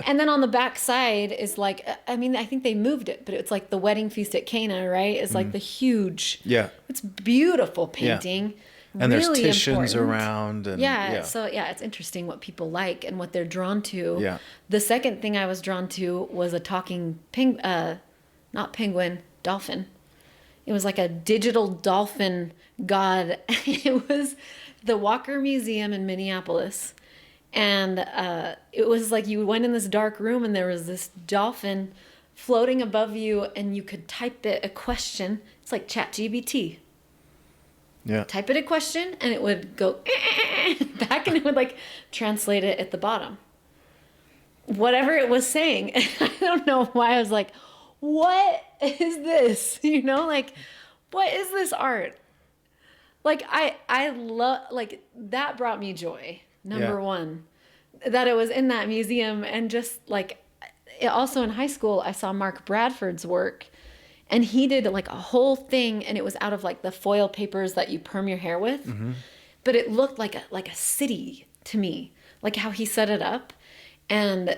And then on the back side is like, I mean, I think they moved it, but it's like the wedding feast at Cana, right? It's like the huge, it's beautiful painting. Yeah. And really there's Titians important. around. And, so it's interesting what people like and what they're drawn to. Yeah. The second thing I was drawn to was a talking dolphin. It was like a digital dolphin god. It was the Walker Museum in Minneapolis. And it was like you went in this dark room and there was this dolphin floating above you and you could type it a question. It's like ChatGPT. Yeah. Type it a question and it would go back and it would like translate it at the bottom. Whatever it was saying. I don't know why I was like, what is this? You know, like, what is this art? Like, I love, like, that brought me joy. Number one, that it was in that museum. And just like, also in high school, I saw Mark Bradford's work. And he did like a whole thing, and it was out of like the foil papers that you perm your hair with. Mm-hmm. But it looked like a city to me, like how he set it up. And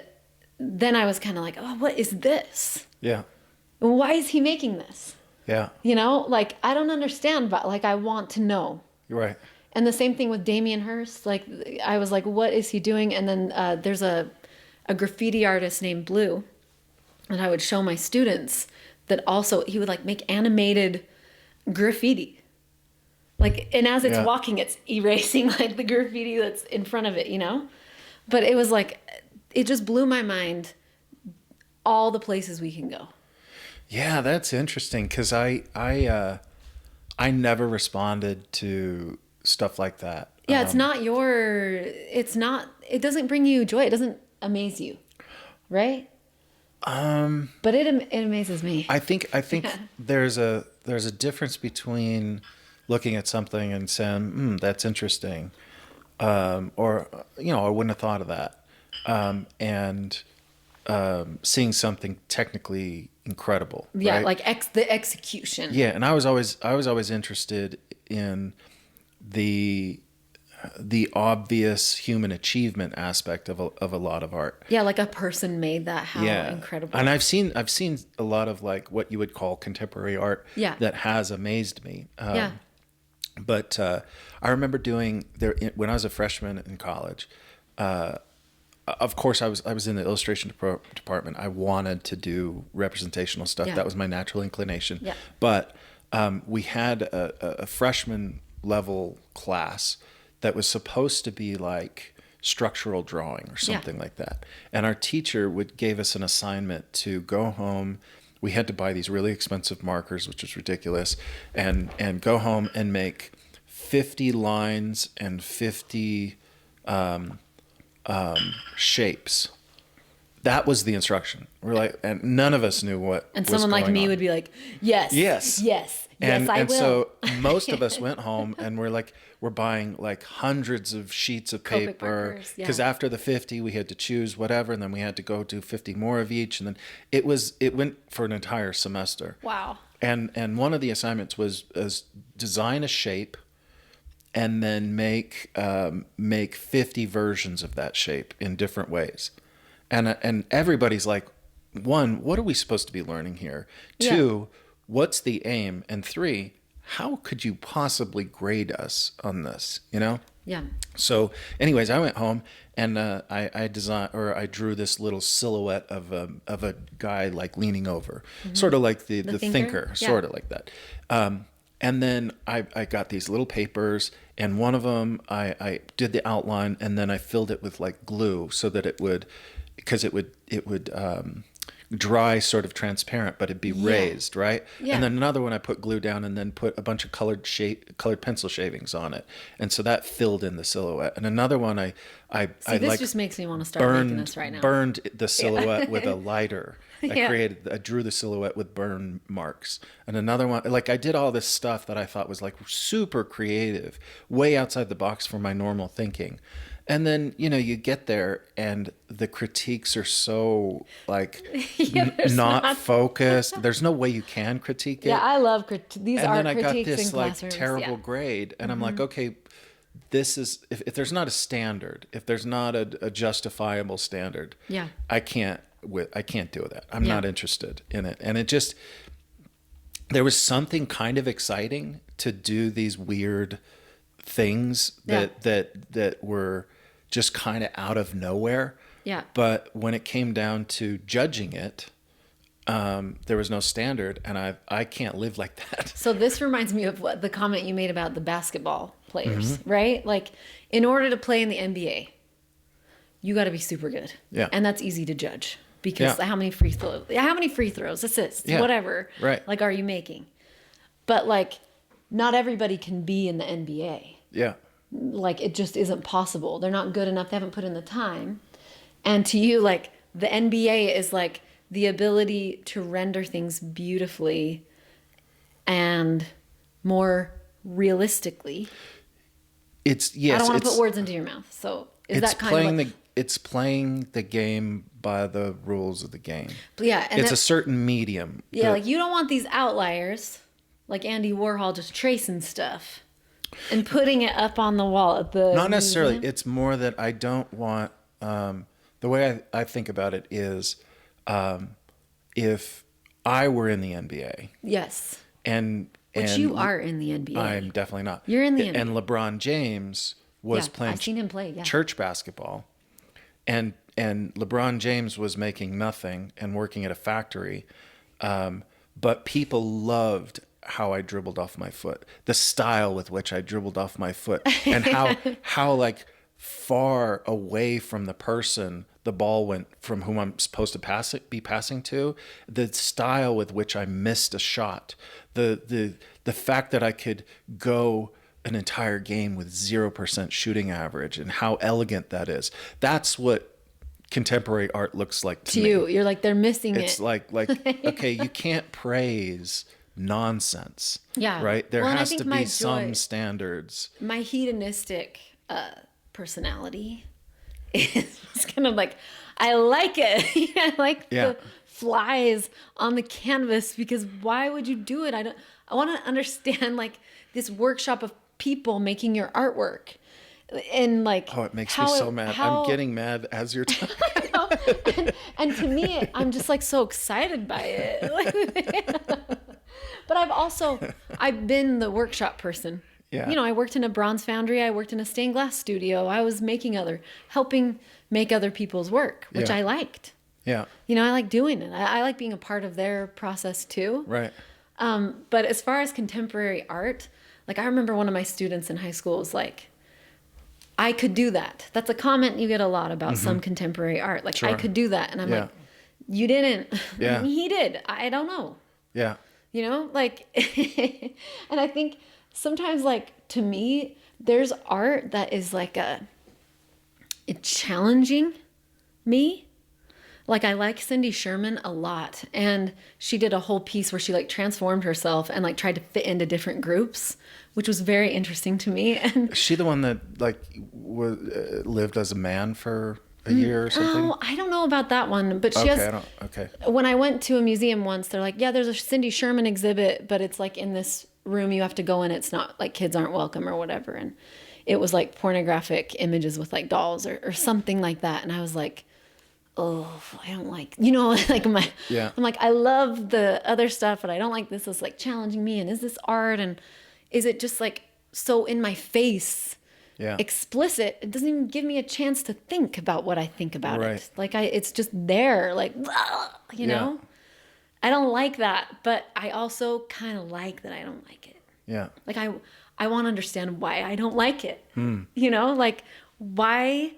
then I was kind of like, oh, what is this? Yeah. Why is he making this? Yeah. You know, like, I don't understand, but like, I want to know. You're right. And the same thing with Damien Hirst. Like, I was like, what is he doing? And then there's a graffiti artist named Blue, and I would show my students that also he would like make animated graffiti. Like, and as it's walking, it's erasing like the graffiti that's in front of it, you know? But it was like, it just blew my mind, all the places we can go. Yeah, that's interesting, because I never responded to stuff like that. Yeah, it doesn't bring you joy. It doesn't amaze you, right? But it amazes me. I think there's a difference between looking at something and saying, that's interesting, or, you know, I wouldn't have thought of that, and seeing something technically incredible. Yeah, right? like the execution. Yeah, and I was always interested in the obvious human achievement aspect of a lot of art. Yeah, like a person made that. How incredible. And I've seen a lot of like what you would call contemporary art Yeah. that has amazed me. Yeah. But I remember doing there when I was a freshman in college. Of course, I was in the illustration department. I wanted to do representational stuff. Yeah. That was my natural inclination. Yeah. But we had a freshman level class that was supposed to be like structural drawing or something like that. And our teacher gave us an assignment to go home. We had to buy these really expensive markers, which was ridiculous, and go home and make 50 lines and 50 shapes. That was the instruction. We're like, and none of us knew what. And was someone like going me on. would be like, yes, Yes. yes, And, yes, I and will. so most of us went home and we're buying like hundreds of sheets of Copic paper markers, yeah. because after the 50 we had to choose whatever, and then we had to go do 50 more of each, and then it went for an entire semester. Wow. And one of the assignments was design a shape and then make 50 versions of that shape in different ways. And everybody's like, one, what are we supposed to be learning here? Yeah. Two, what's the aim? And three, how could you possibly grade us on this? You know? Yeah. So anyways, I went home and I drew this little silhouette of a guy like leaning over, sort of like the thinker, Yeah. sort of like that. And then I got these little papers, and one of them I did the outline, and then I filled it with like glue so that it would dry sort of transparent, but it'd be raised, right? Yeah. And then another one I put glue down and then put a bunch of colored pencil shavings on it, and so that filled in the silhouette. And another one I See, this like just makes me want to start making this right now. burned the silhouette with a lighter. Yeah. I drew the silhouette with burn marks. And another one, like I did all this stuff that I thought was like super creative, way outside the box for my normal thinking. And then, you get there and the critiques are so like not focused. There's no way you can critique it. Yeah, I love these And art then I got critiques this in like classrooms. terrible grade, and I'm like, okay, this is if there's not a standard, if there's not a justifiable standard, Yeah. I can't do that. I'm Yeah. not interested in it. And it just, there was something kind of exciting to do these weird things that were just kind of out of nowhere. Yeah. But when it came down to judging it, there was no standard, and I can't live like that. So this reminds me of what the comment you made about the basketball players, right? Like, in order to play in the NBA, you got to be super good. Yeah. And that's easy to judge because Yeah. how many free throws, assists, Yeah. whatever, Right. like, are you making? But like, not everybody can be in the NBA. Yeah. Like, it just isn't possible. They're not good enough. They haven't put in the time. And to you, like, the NBA is like the ability to render things beautifully and more realistically. Yes. I don't want to put words into your mouth. So is It's that kind playing of like, it's playing the game by the rules of the game. yeah, and It's that- a certain medium. yeah, like, you don't want these outliers like Andy Warhol just tracing stuff and putting it up on the wall at the Not necessarily. museum. It's more that I don't want. The way I think about it is, if I were in the NBA, Yes. which You are in the NBA. I'm definitely not. You're in the NBA. And LeBron James was Yeah, playing I've seen him play, yeah. church basketball, and LeBron James was making nothing and working at a factory, but people loved how I dribbled off my foot, the style with which I dribbled off my foot, and how like far away from the person the ball went from whom I'm supposed to be passing to, the style with which I missed a shot, the fact that I could go an entire game with 0% shooting average, and how elegant that is. That's what contemporary art looks like to me. you. You're like, they're missing It's it. like okay, you can't praise nonsense. Yeah. Right? There Well, and I has think to my be some joy- standards. My hedonistic personality is And I'm like, I like it. I like Yeah. the flies on the canvas, because why would you do it? I want to understand like this workshop of people making your artwork, and like, Oh, it makes me so mad. I'm getting mad as you're talking. and to me, I'm just like so excited by it. But I've been the workshop person. Yeah. You know, I worked in a bronze foundry. I worked in a stained glass studio. I was helping make other people's work, which Yeah. I liked. Yeah. You know, I like doing it. I like being a part of their process too. Right. But as far as contemporary art, like I remember one of my students in high school was like, I could do that. That's a comment you get a lot about some contemporary art. Like, Sure. I could do that. And I'm Yeah. like, you didn't. Yeah. He did. I don't know. Yeah. You know, like, and I think sometimes, like, to me, there's art that is like it's challenging me. Like, I like Cindy Sherman a lot, and she did a whole piece where she like transformed herself and like tried to fit into different groups, which was very interesting to me. And Is she the one that like lived as a man for a year or something? oh, I don't know about that one, but she has. Okay. When I went to a museum once, they're like, yeah, there's a Cindy Sherman exhibit, but it's like in this room you have to go in. It's not like kids aren't welcome or whatever. And it was like pornographic images with like dolls or something like that. And I was like, oh, I don't like, you know, like Yeah. I'm like, I love the other stuff, but I don't like this. Is like challenging me. And is this art? And is it just like so in my face? Yeah. Explicit. It doesn't even give me a chance to think about what I think about Right. it. Like it's just there, like, you know, I don't like that, but I also kind of like that I don't like it. Yeah. Like I want to understand why I don't like it. You know, like why,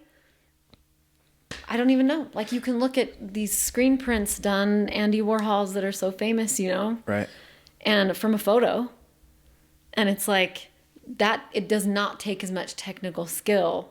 I don't even know. Like you can look at these screen prints done, Andy Warhol's that are so famous, you know, Right. and from a photo, and it's like, that it does not take as much technical skill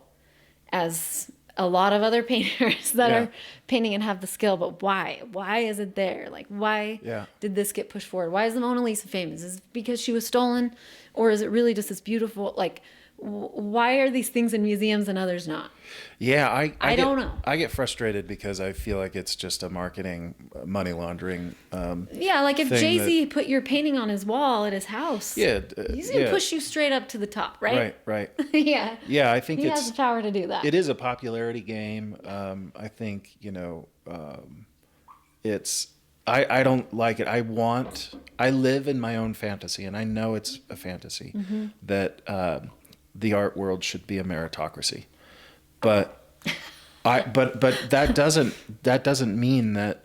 as a lot of other painters that are painting and have the skill. But why is it there? Like, why did this get pushed forward? Why is the Mona Lisa famous? Is it because she was stolen, or is it really just this beautiful, like, why are these things in museums and others not? Yeah, I don't know. I get frustrated because I feel like it's just a marketing, money laundering. Yeah, like if thing Jay-Z put your painting on his wall at his house, Yeah, he's gonna push you straight up to the top, right? Right. Yeah. Yeah, I think He has the power to do that. It is a popularity game. I think it's. I don't like it. I live in my own fantasy, and I know it's a fantasy that the art world should be a meritocracy, but that doesn't mean that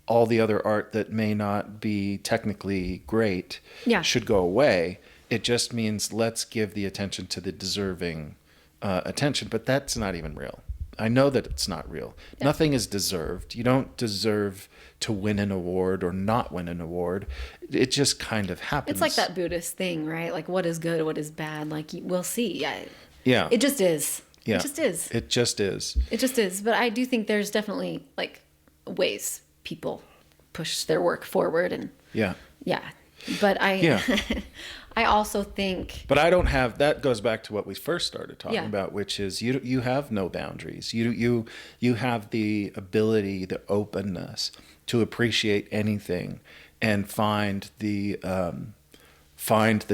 all the other art that may not be technically great should go away. It just means let's give the attention to the deserving attention, but that's not even real. I know that it's not real. Yeah. Nothing is deserved. You don't deserve to win an award or not win an award. It just kind of happens. It's like that Buddhist thing, right? Like what is good, what is bad. Like we'll see. Yeah. It just is. Yeah. It just is. It just is. It just is. But I do think there's definitely like ways people push their work forward and yeah. But I also think, but I don't have, that goes back to what we first started talking about, which is you have no boundaries. You have the ability, the openness to appreciate anything and find the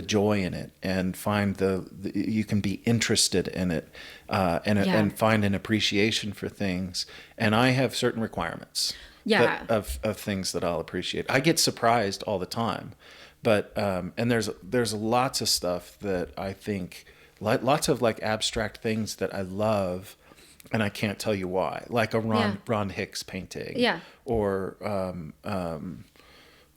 joy in it, and find you can be interested in it, and find an appreciation for things. And I have certain requirements of things that I'll appreciate. I get surprised all the time. But and there's lots of stuff that I think, lots of like abstract things that I love, and I can't tell you why. Like a Ron Hicks painting, or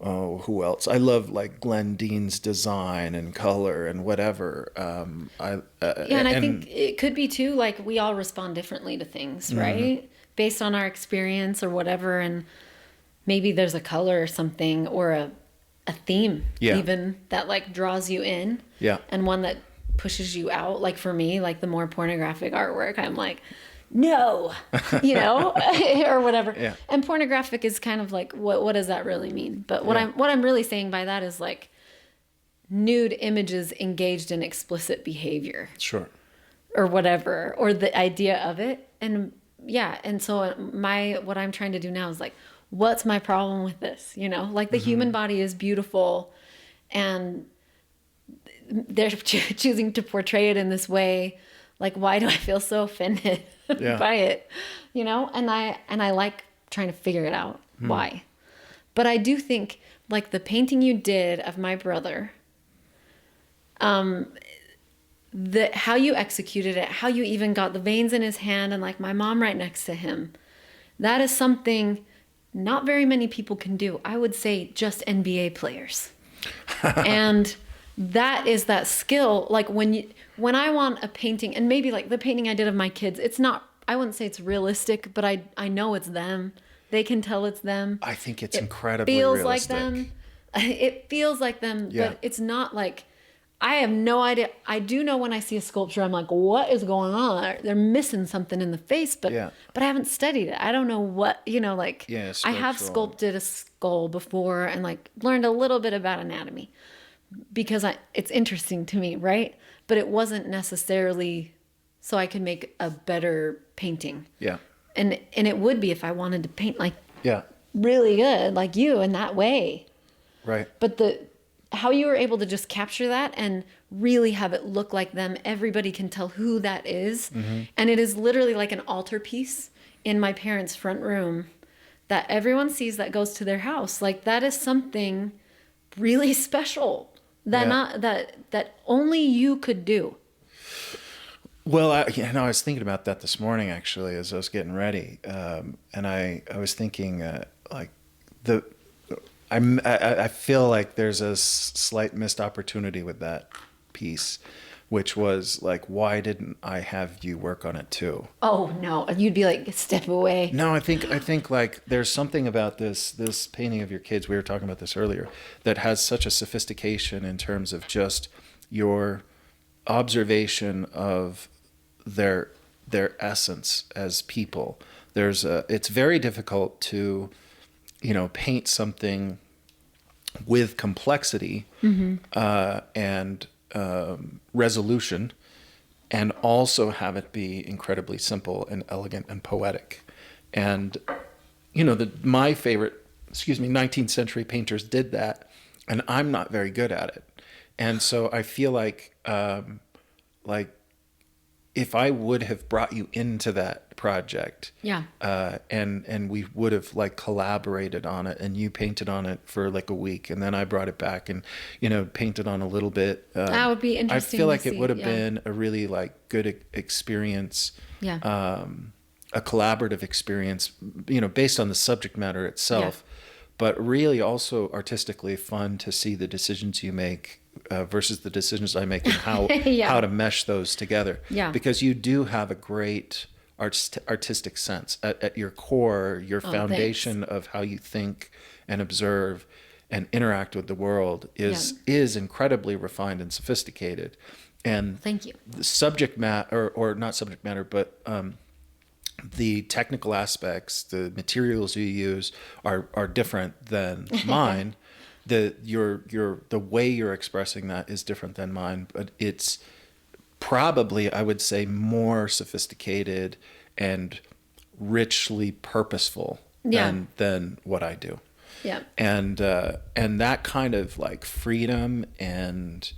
who else? I love like Glenn Dean's design and color and whatever. And I think it could be too, like we all respond differently to things, right? Based on our experience or whatever, and maybe there's a color or something or a theme even that like draws you in, and one that pushes you out. Like for me, like the more pornographic artwork, I'm like, no, you know, or whatever. And pornographic is kind of like, what does that really mean? But what I'm really saying by that is like nude images engaged in explicit behavior, sure, or whatever, or the idea of it. and yeah, and so what I'm trying to do now is like, what's my problem with this? You know, like the human body is beautiful, and they're choosing to portray it in this way. Like, why do I feel so offended Yeah. by it? You know, and I like trying to figure it out why. But I do think like the painting you did of my brother, how you executed it, how you even got the veins in his hand and like my mom right next to him, that is something not very many people can do. I would say just NBA players. And that is that skill. Like when I want a painting, and maybe like the painting I did of my kids, it's not, I wouldn't say it's realistic, but I know it's them. They can tell it's them. I think it's It incredibly feels realistic. like them. It feels like them, Yeah. but it's not like, I have no idea. I do know when I see a sculpture, I'm like, what is going on? They're missing something in the face, but Yeah. but I haven't studied it. I don't know what, like, Yeah, I have sculptural. sculpted a skull before and like learned a little bit about anatomy because it's interesting to me, right? But it wasn't necessarily so I could make a better painting. Yeah. And it would be if I wanted to paint like Yeah. really good, like you in that way. Right. But how you were able to just capture that and really have it look like them, everybody can tell who that is. And it is literally like an altarpiece in my parents' front room that everyone sees that goes to their house. Like that is something really special that only you could do. Well, I was thinking about that this morning actually as I was getting ready, and I was thinking like I feel like there's a slight missed opportunity with that piece, which was like, why didn't I have you work on it too? Oh no, you'd be like, step away. No, I think like there's something about this painting of your kids. We were talking about this earlier, that has such a sophistication in terms of just your observation of their essence as people. It's very difficult to paint something with complexity and resolution, and also have it be incredibly simple and elegant and poetic. And my favorite 19th century painters did that, and I'm not very good at it. And so I feel like if I would have brought you into that project, Yeah. and we would have like collaborated on it, and you painted on it for like a week, and then I brought it back and painted on a little bit. That would be interesting. I feel like to it see. would have Yeah. been a really like good experience. Yeah. A collaborative experience, based on the subject matter itself, but really also artistically fun to see the decisions you make versus the decisions I make, and how Yeah. how to mesh those together. Yeah. Because you do have a great artistic sense at your core. Your foundation of how you think and observe and interact with the world is incredibly refined and sophisticated. And Thank you. the subject matter, or not subject matter, but the technical aspects, the materials you use are different than mine. The way you're expressing that is different than mine, but it's probably, I would say, more sophisticated and richly purposeful than what I do. Yeah. And that kind of like freedom and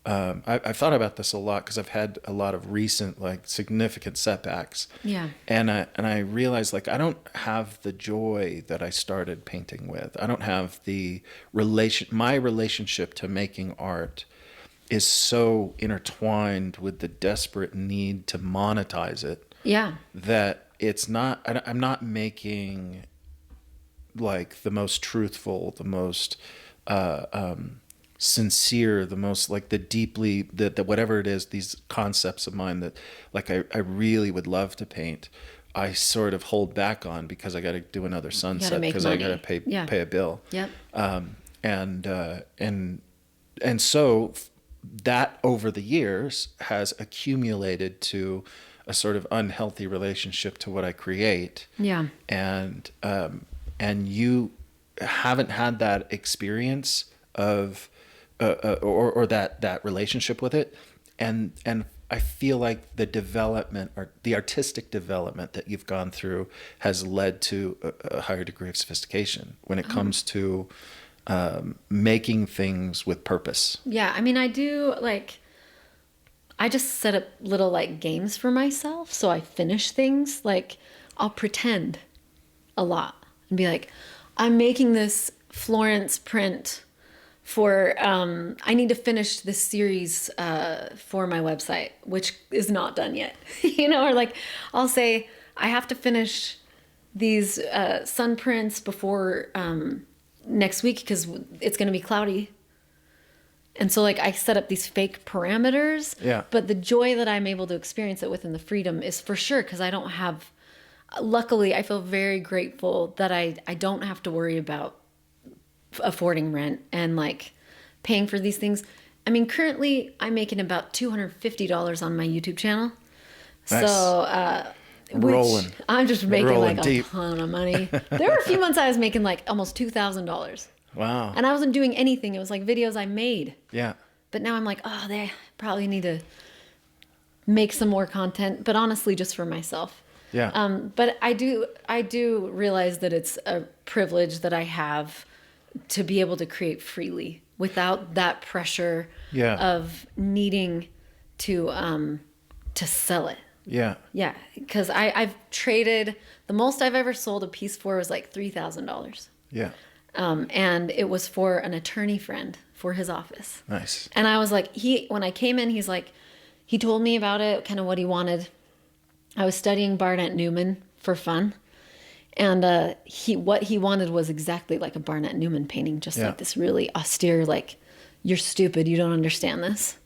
I've thought about this a lot because I've had a lot of recent like significant setbacks. Yeah. And I realized like I don't have the joy that I started painting with. I don't have my relationship to making art is so intertwined with the desperate need to monetize it. Yeah. That I'm not making like the most truthful, the most sincere, the most like the deeply, the whatever it is, these concepts of mine that like I really would love to paint, I sort of hold back on because I got to do another sunset because I got to pay a bill. Yep. And so that over the years has accumulated to a sort of unhealthy relationship to what I create. Yeah. And you haven't had that experience of or that relationship with it, and I feel like the development or the artistic development that you've gone through has led to a higher degree of sophistication when it comes to making things with purpose. Yeah, I mean, I do like, I just set up little like games for myself. So I finish things. Like I'll pretend a lot and be like, I'm making this Florence print for, I need to finish this series for my website, which is not done yet. You know, or like I'll say, I have to finish these sun prints before next week because it's going to be cloudy. And so like I set up these fake parameters, Yeah. but the joy that I'm able to experience it within the freedom is for sure because I don't have, luckily I feel very grateful that I don't have to worry about affording rent and like paying for these things. I mean, currently I'm making about $250 on my YouTube channel. Nice. So, Rolling. I'm just making Rolling like deep. a ton of money. There were a few months I was making like almost $2,000. Wow. And I wasn't doing anything. It was like videos I made. Yeah. But now I'm like, oh, they probably need to make some more content, but honestly, just for myself. Yeah. But I do realize that it's a privilege that I have to be able to create freely without that pressure Yeah. of needing to sell it. Yeah. Yeah, because I've traded, the most I've ever sold a piece for was like $3,000. Yeah. And it was for an attorney friend for his office. Nice. And I was like, when I came in, he's like, he told me about it, kind of what he wanted. I was studying Barnett Newman for fun. And what he wanted was exactly like a Barnett Newman painting, just Yeah. like this really austere, like, you're stupid, you don't understand this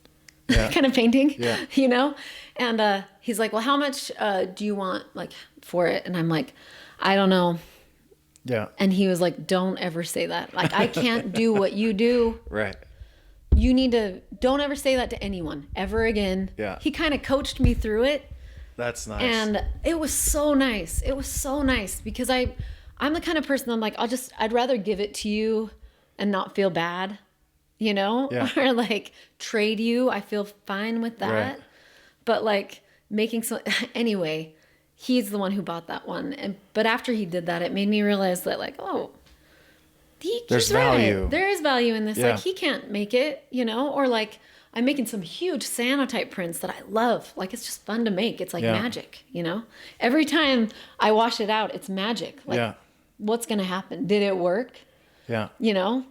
Yeah. kind of painting, Yeah. you know? And he's like, well, how much do you want like for it? And I'm like, I don't know. Yeah. And he was like, don't ever say that. Like, I can't do what you do. Right. You need to, don't ever say that to anyone ever again. Yeah. He kind of coached me through it. That's nice. And it was so nice. It was so nice because I'm the kind of person I'm like, I'd rather give it to you and not feel bad, you know? Yeah. Or like trade you. I feel fine with that. Right. But like making some, anyway, he's the one who bought that one. But after he did that, it made me realize that like, oh, There's he's right. value. There is value in this. Yeah. Like he can't make it, you know? Or like I'm making some huge cyanotype prints that I love. Like it's just fun to make. It's like Yeah. magic, you know? Every time I wash it out, it's magic. Like Yeah. what's going to happen? Did it work? Yeah. You know?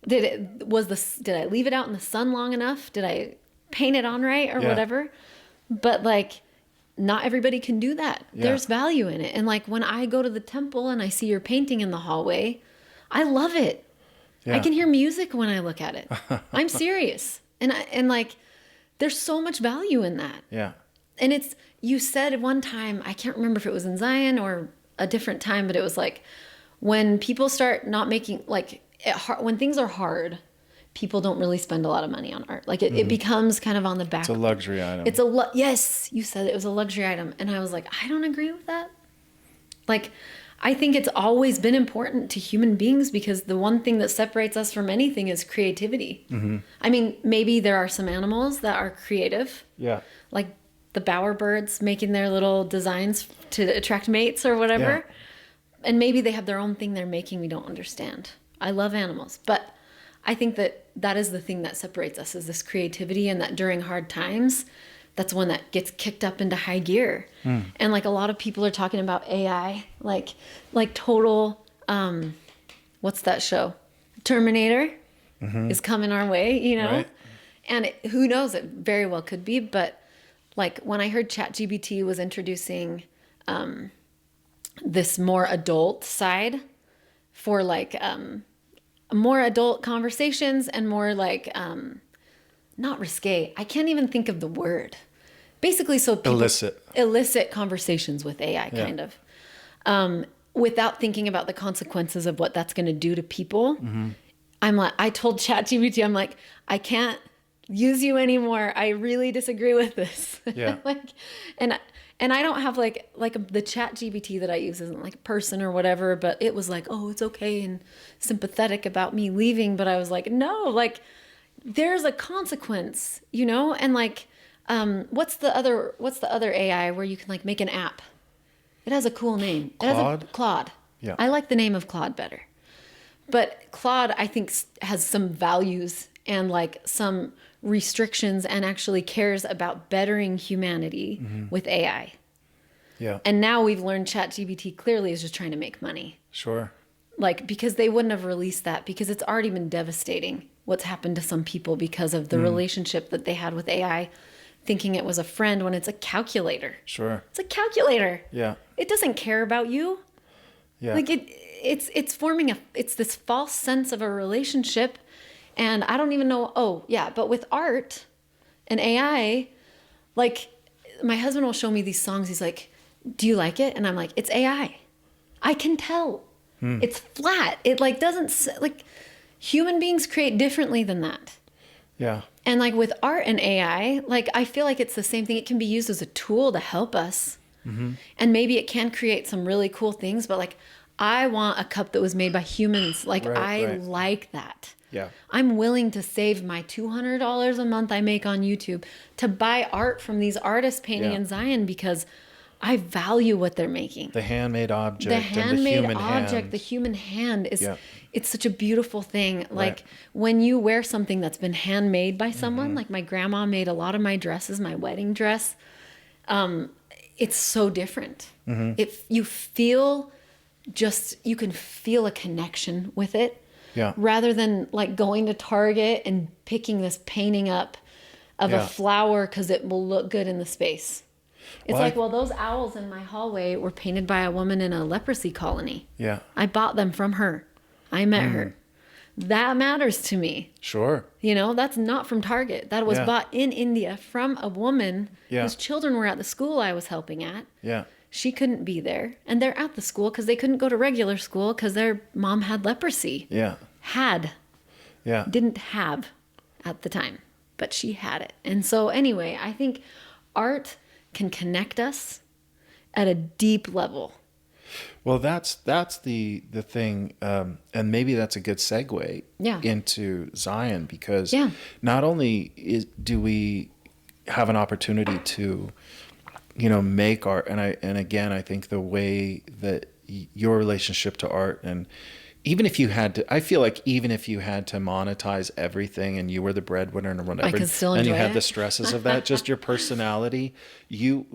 Did I leave it out in the sun long enough? Did I paint it on right or Yeah. whatever? But like not everybody can do that. Yeah. There's value in it. And like when I go to the temple and I see your painting in the hallway, I love it. Yeah. I can hear music when I look at it. I'm serious. And like there's so much value in that. Yeah. And it's, you said one time, I can't remember if it was in Zion or a different time, but it was like when people start not making, like when things are hard, people don't really spend a lot of money on art. Like it becomes kind of on the back. It's a luxury item. It's yes, you said it was a luxury item. And I was like, I don't agree with that. Like, I think it's always been important to human beings because the one thing that separates us from anything is creativity. Mm-hmm. I mean, maybe there are some animals that are creative. Yeah. Like the bowerbirds making their little designs to attract mates or whatever. Yeah. And maybe they have their own thing they're making we don't understand. I love animals, but I think that is the thing that separates us is this creativity, and that during hard times, that's one that gets kicked up into high gear. And like a lot of people are talking about AI, like total, what's that show? Terminator is coming our way, you know? Right. And who knows, it very well could be. But like when I heard ChatGPT was introducing this more adult side for like more adult conversations and more like not risque. I can't even think of the word. Basically, so people illicit conversations with AI, kind of, without thinking about the consequences of what that's going to do to people. Mm-hmm. I'm like, I told ChatGPT, I'm like, I can't use you anymore. I really disagree with this. Yeah. And I don't have like the ChatGPT that I use isn't like a person or whatever, but it was like, oh, it's okay and sympathetic about me leaving. But I was like, no, like there's a consequence, you know? And like What's the other AI where you can like make an app? It has a cool name. Claude? Claude. Yeah. I like the name of Claude better. But Claude, I think, has some values and like some restrictions and actually cares about bettering humanity with AI. Yeah. And now we've learned ChatGPT clearly is just trying to make money. Sure. Like, because they wouldn't have released that because it's already been devastating what's happened to some people because of the relationship that they had with AI, thinking it was a friend when it's a calculator. Sure. It's a calculator. Yeah. It doesn't care about you. Yeah. Like it's forming it's this false sense of a relationship. And I don't even know. Oh yeah. But with art and AI, like my husband will show me these songs. He's like, do you like it? And I'm like, it's AI. I can tell. It's flat. It like doesn't like human beings create differently than that. Yeah. And like with art and AI, like I feel like it's the same thing. It can be used as a tool to help us. And maybe it can create some really cool things, but like I want a cup that was made by humans. Like Right. like that. Yeah. I'm willing to save my $200 a month I make on YouTube to buy art from these artists painting in Zion because I value what they're making. The handmade object The handmade and the human object, hand. the human hand is Yeah. it's such a beautiful thing. Like Right. when you wear something that's been handmade by someone, like my grandma made a lot of my dresses, my wedding dress. It's so different. If you feel you can feel a connection with it. Yeah. Rather than like going to Target and picking this painting up of Yeah. a flower because it will look good in the space. It's Well, like, well, those owls in my hallway were painted by a woman in a leprosy colony. Yeah. I bought them from her. I met her. That matters to me. Sure. You know, that's not from Target. That was Yeah. bought in India from a woman Yeah. whose children were at the school I was helping at. Yeah. She couldn't be there. And they're at the school because they couldn't go to regular school because their mom had leprosy. Yeah. Yeah. Didn't have at the time, but she had it. And so anyway, I think art can connect us at a deep level. Well, that's the thing, and maybe that's a good segue into Zion because not only do we have an opportunity to, make art, and again, I think the way that your relationship to art, and even if you had to, I feel like even if you had to monetize everything and you were the breadwinner and whatever, I could still and you enjoy had it. the stresses of that, just your personality, you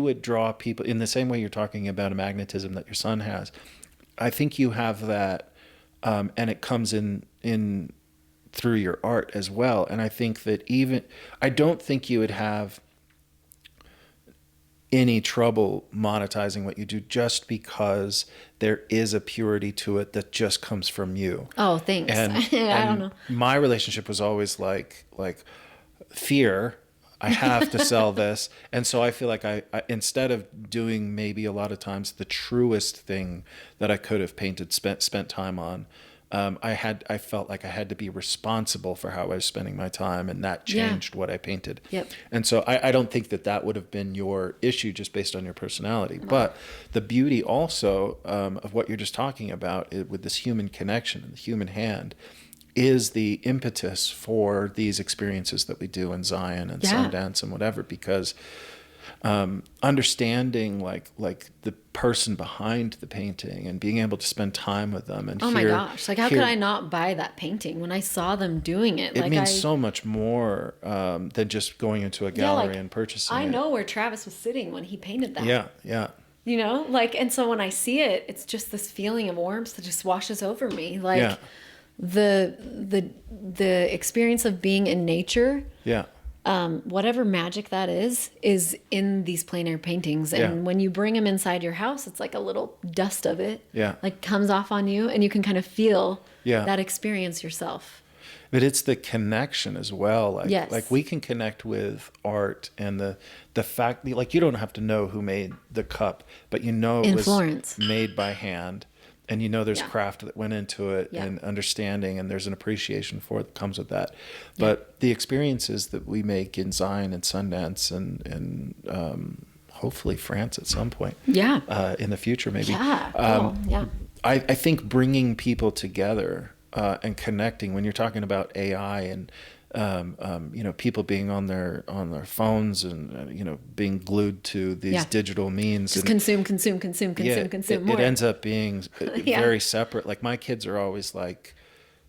would draw people in the same way you're talking about a magnetism that your son has. I think you have that, and it comes in through your art as well. And I think that I don't think you would have any trouble monetizing what you do just because there is a purity to it that just comes from you. Oh, thanks. And, I don't know. My relationship was always like fear. I have to sell this. And so I feel like I instead of doing maybe a lot of times the truest thing that I could have painted, spent time on, I felt like I had to be responsible for how I was spending my time, and that changed what I painted. Yep. And so I don't think that would have been your issue just based on your personality. Wow. But the beauty also of what you're just talking about with this human connection and the human hand is the impetus for these experiences that we do in Zion and Sundance and whatever, because understanding like the person behind the painting and being able to spend time with them and my gosh, like how could I not buy that painting when I saw them doing it? It means so much more than just going into a gallery and purchasing it. I know where Travis was sitting when he painted that. Yeah. And so when I see it, it's just this feeling of warmth that just washes over me. Like the experience of being in nature. Yeah. Whatever magic that is in these plein air paintings. And when you bring them inside your house, it's like a little dust of it, like comes off on you, and you can kind of feel that experience yourself. But it's the connection as well. Like we can connect with art and the fact, like you don't have to know who made the cup, but it was Florence. Made by hand. And there's craft that went into it and understanding, and there's an appreciation for it that comes with that. But the experiences that we make in Zion and Sundance and hopefully France at some point in the future maybe. I think bringing people together and connecting, when you're talking about AI and people being on their phones and being glued to these digital means. Just and consume more. it ends up being Yeah. very separate. Like my kids are always like,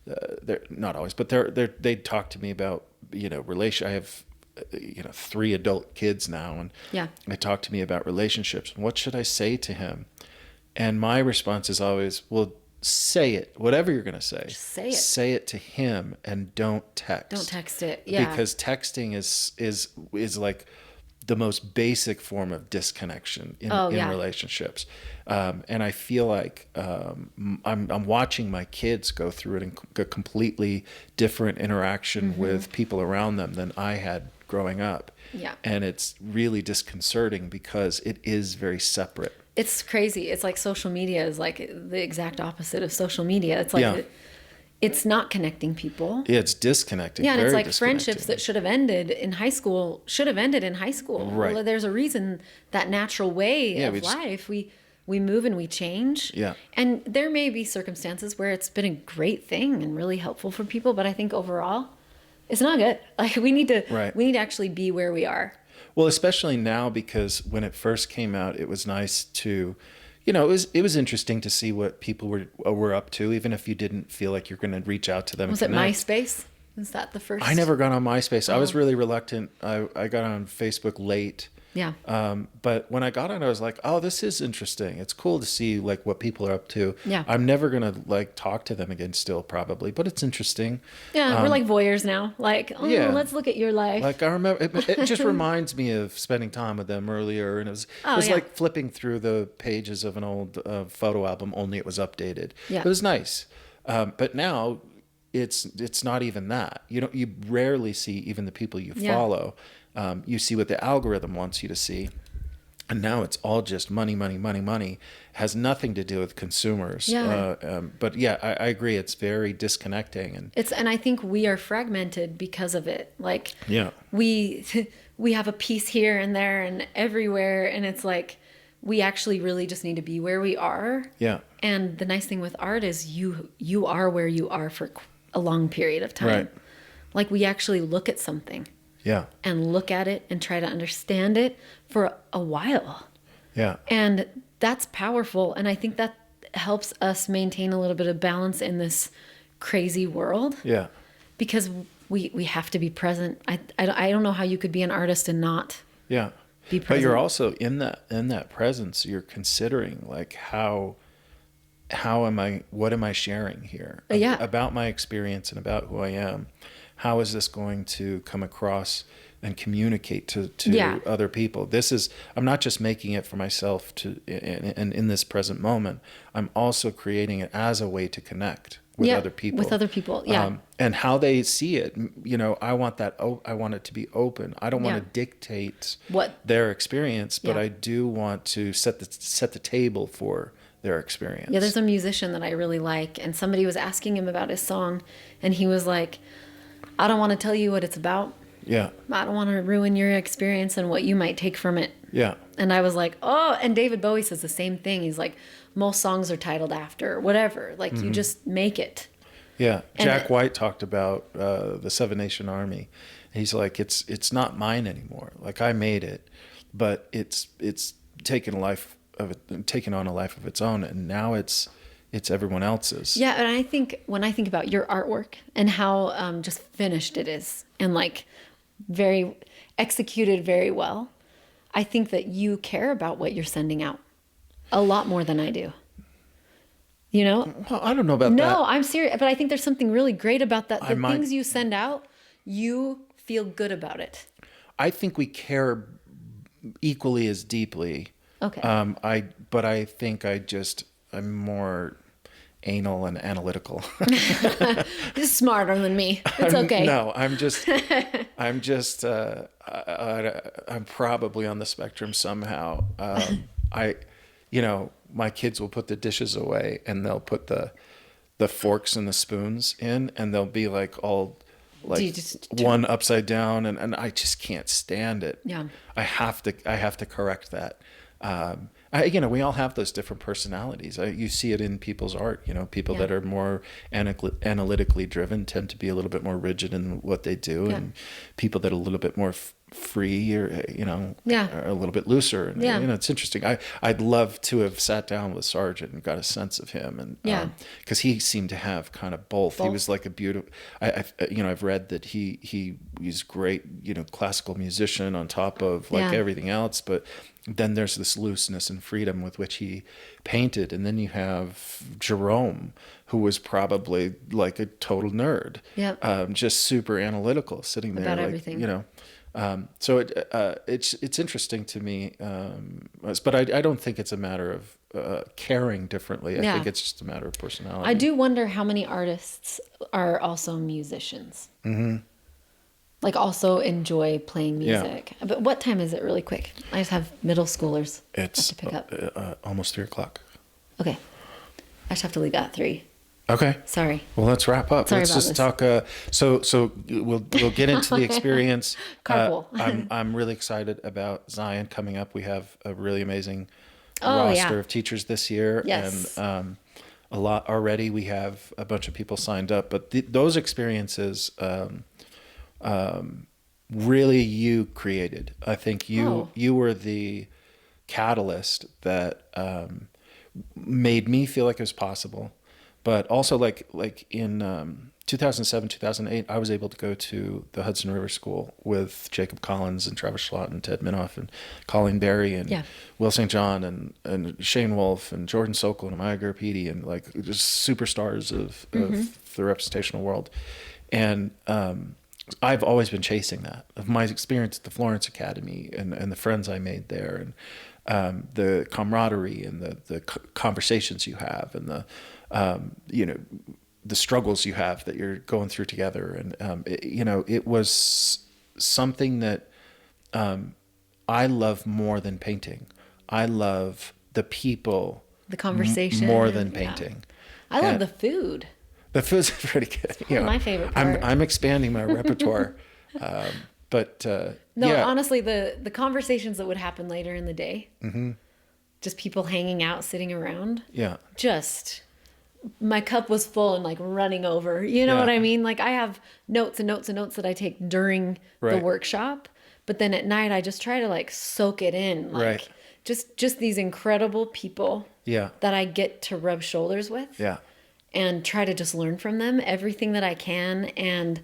they're not always, but they talk to me about relation. I have 3 adult kids now, and they talk to me about relationships. And what should I say to him? And my response is always, well, say it. Whatever you're going to say. Just say it. Say it to him, and don't text. Don't text it. Yeah. Because texting is like the most basic form of disconnection in relationships. And I feel like I'm watching my kids go through it in a completely different interaction with people around them than I had growing up. Yeah. And it's really disconcerting because it is very separate. It's crazy. It's like social media is like the exact opposite of social media. It's like it's not connecting people. Yeah, it's disconnecting. Yeah, and it's like friendships that should have ended in high school. Right. Well, there's a reason, that natural way of life. We move and we change. Yeah. And there may be circumstances where it's been a great thing and really helpful for people, but I think overall, it's not good. Like we need to actually be where we are. Well, especially now, because when it first came out, it was nice to, it was interesting to see what people were up to, even if you didn't feel like you're going to reach out to them. Was it MySpace? Was that the first? I never got on MySpace. I was really reluctant. I got on Facebook late. Yeah. But when I got on, I was like, oh, this is interesting. It's cool to see like what people are up to. Yeah. I'm never going to like talk to them again still probably, but it's interesting. Yeah. We're like voyeurs now. Like, let's look at your life. Like I remember, it just reminds me of spending time with them earlier. And it was like flipping through the pages of an old photo album, only it was updated. Yeah. It was nice. But now it's not even that. You rarely see even the people you follow. You see what the algorithm wants you to see. And now it's all just money. Has nothing to do with consumers. Yeah. But yeah, I agree. It's very disconnecting. And I think we are fragmented because of it. Like we have a piece here and there and everywhere. And it's like, we actually really just need to be where we are. Yeah. And the nice thing with art is you are where you are for a long period of time. Right. Like we actually look at something. Yeah. And look at it and try to understand it for a while. Yeah. And that's powerful. And I think that helps us maintain a little bit of balance in this crazy world. Yeah. Because we have to be present. I don't know how you could be an artist and not be present. But you're also in that presence, you're considering like what am I sharing here about my experience and about who I am? How is this going to come across and communicate to other people? I'm not just making it for myself and in this present moment. I'm also creating it as a way to connect with other people. With other people, yeah. And how they see it, I want it to be open. I don't want to dictate their experience, but I do want to set the table for their experience. Yeah, there's a musician that I really like, and somebody was asking him about his song, and he was like, I don't want to tell you what it's about. Yeah. I don't want to ruin your experience and what you might take from it. Yeah. And I was like, oh, and David Bowie says the same thing. He's like, most songs are titled after whatever. Like you just make it. Yeah. Jack White talked about the Seven Nation Army. He's like, it's not mine anymore. Like I made it, but it's taken on a life of its own, and now it's everyone else's. Yeah, and I think when I think about your artwork and how just finished it is, and like very executed very well, I think that you care about what you're sending out a lot more than I do. Well, I don't know about that. No, I'm serious, but I think there's something really great about that. The things you send out, you feel good about it. I think we care equally as deeply. Okay. But I think I'm more anal and analytical. You're smarter than me. It's okay. No, I'm probably on the spectrum somehow. My kids will put the dishes away and they'll put the forks and the spoons in, and they'll be like all like one upside down, and I just can't stand it. Yeah. I have to correct that. And we all have those different personalities. You see it in people's art. People that are more analytically driven tend to be a little bit more rigid in what they do, and people that are a little bit more free, or are a little bit looser. And, it's interesting. I'd love to have sat down with Sargent and got a sense of him, and because he seemed to have kind of both. He was like a beautiful. I've read that he's great, classical musician on top of everything else, but then there's this looseness and freedom with which he painted. And then you have Jerome, who was probably like a total nerd, just super analytical, sitting there about everything. So it's interesting to me, but I don't think it's a matter of caring differently. I think it's just a matter of personality. I do wonder how many artists are also musicians. Mm-hmm. Like also enjoy playing music. Yeah. But what time is it, really quick? I just have middle schoolers. It's to pick up. Almost 3:00. Okay. I just have to leave at 3. Okay. Sorry. Well, let's wrap up. Sorry let's about just this. talk. So we'll get into the experience. Carpool. I'm really excited about Zion coming up. We have a really amazing roster of teachers this year. Yes. And a lot already. We have a bunch of people signed up, but those experiences really you created. I think you were the catalyst that made me feel like it was possible. But also like in 2007, 2008, I was able to go to the Hudson River School with Jacob Collins and Travis Schlott and Ted Minoff and Colleen Berry and Will St. John and Shane Wolf and Jordan Sokol and Amaya Garapiti and like just superstars of the representational world. And I've always been chasing that. Of my experience at the Florence Academy and the friends I made there and the camaraderie and the conversations you have and the struggles you have that you're going through together. And, it was something that I love more than painting. I love the people. The conversation. More than painting. I love the food. The food's pretty good. My favorite part. I'm expanding my repertoire. Honestly, the conversations that would happen later in the day, just people hanging out, sitting around. Yeah. Just, my cup was full and like running over. You know what I mean? Like I have notes and notes and notes that I take during the workshop, but then at night I just try to like soak it in. Like just these incredible people that I get to rub shoulders with. Yeah. And try to just learn from them everything that I can. And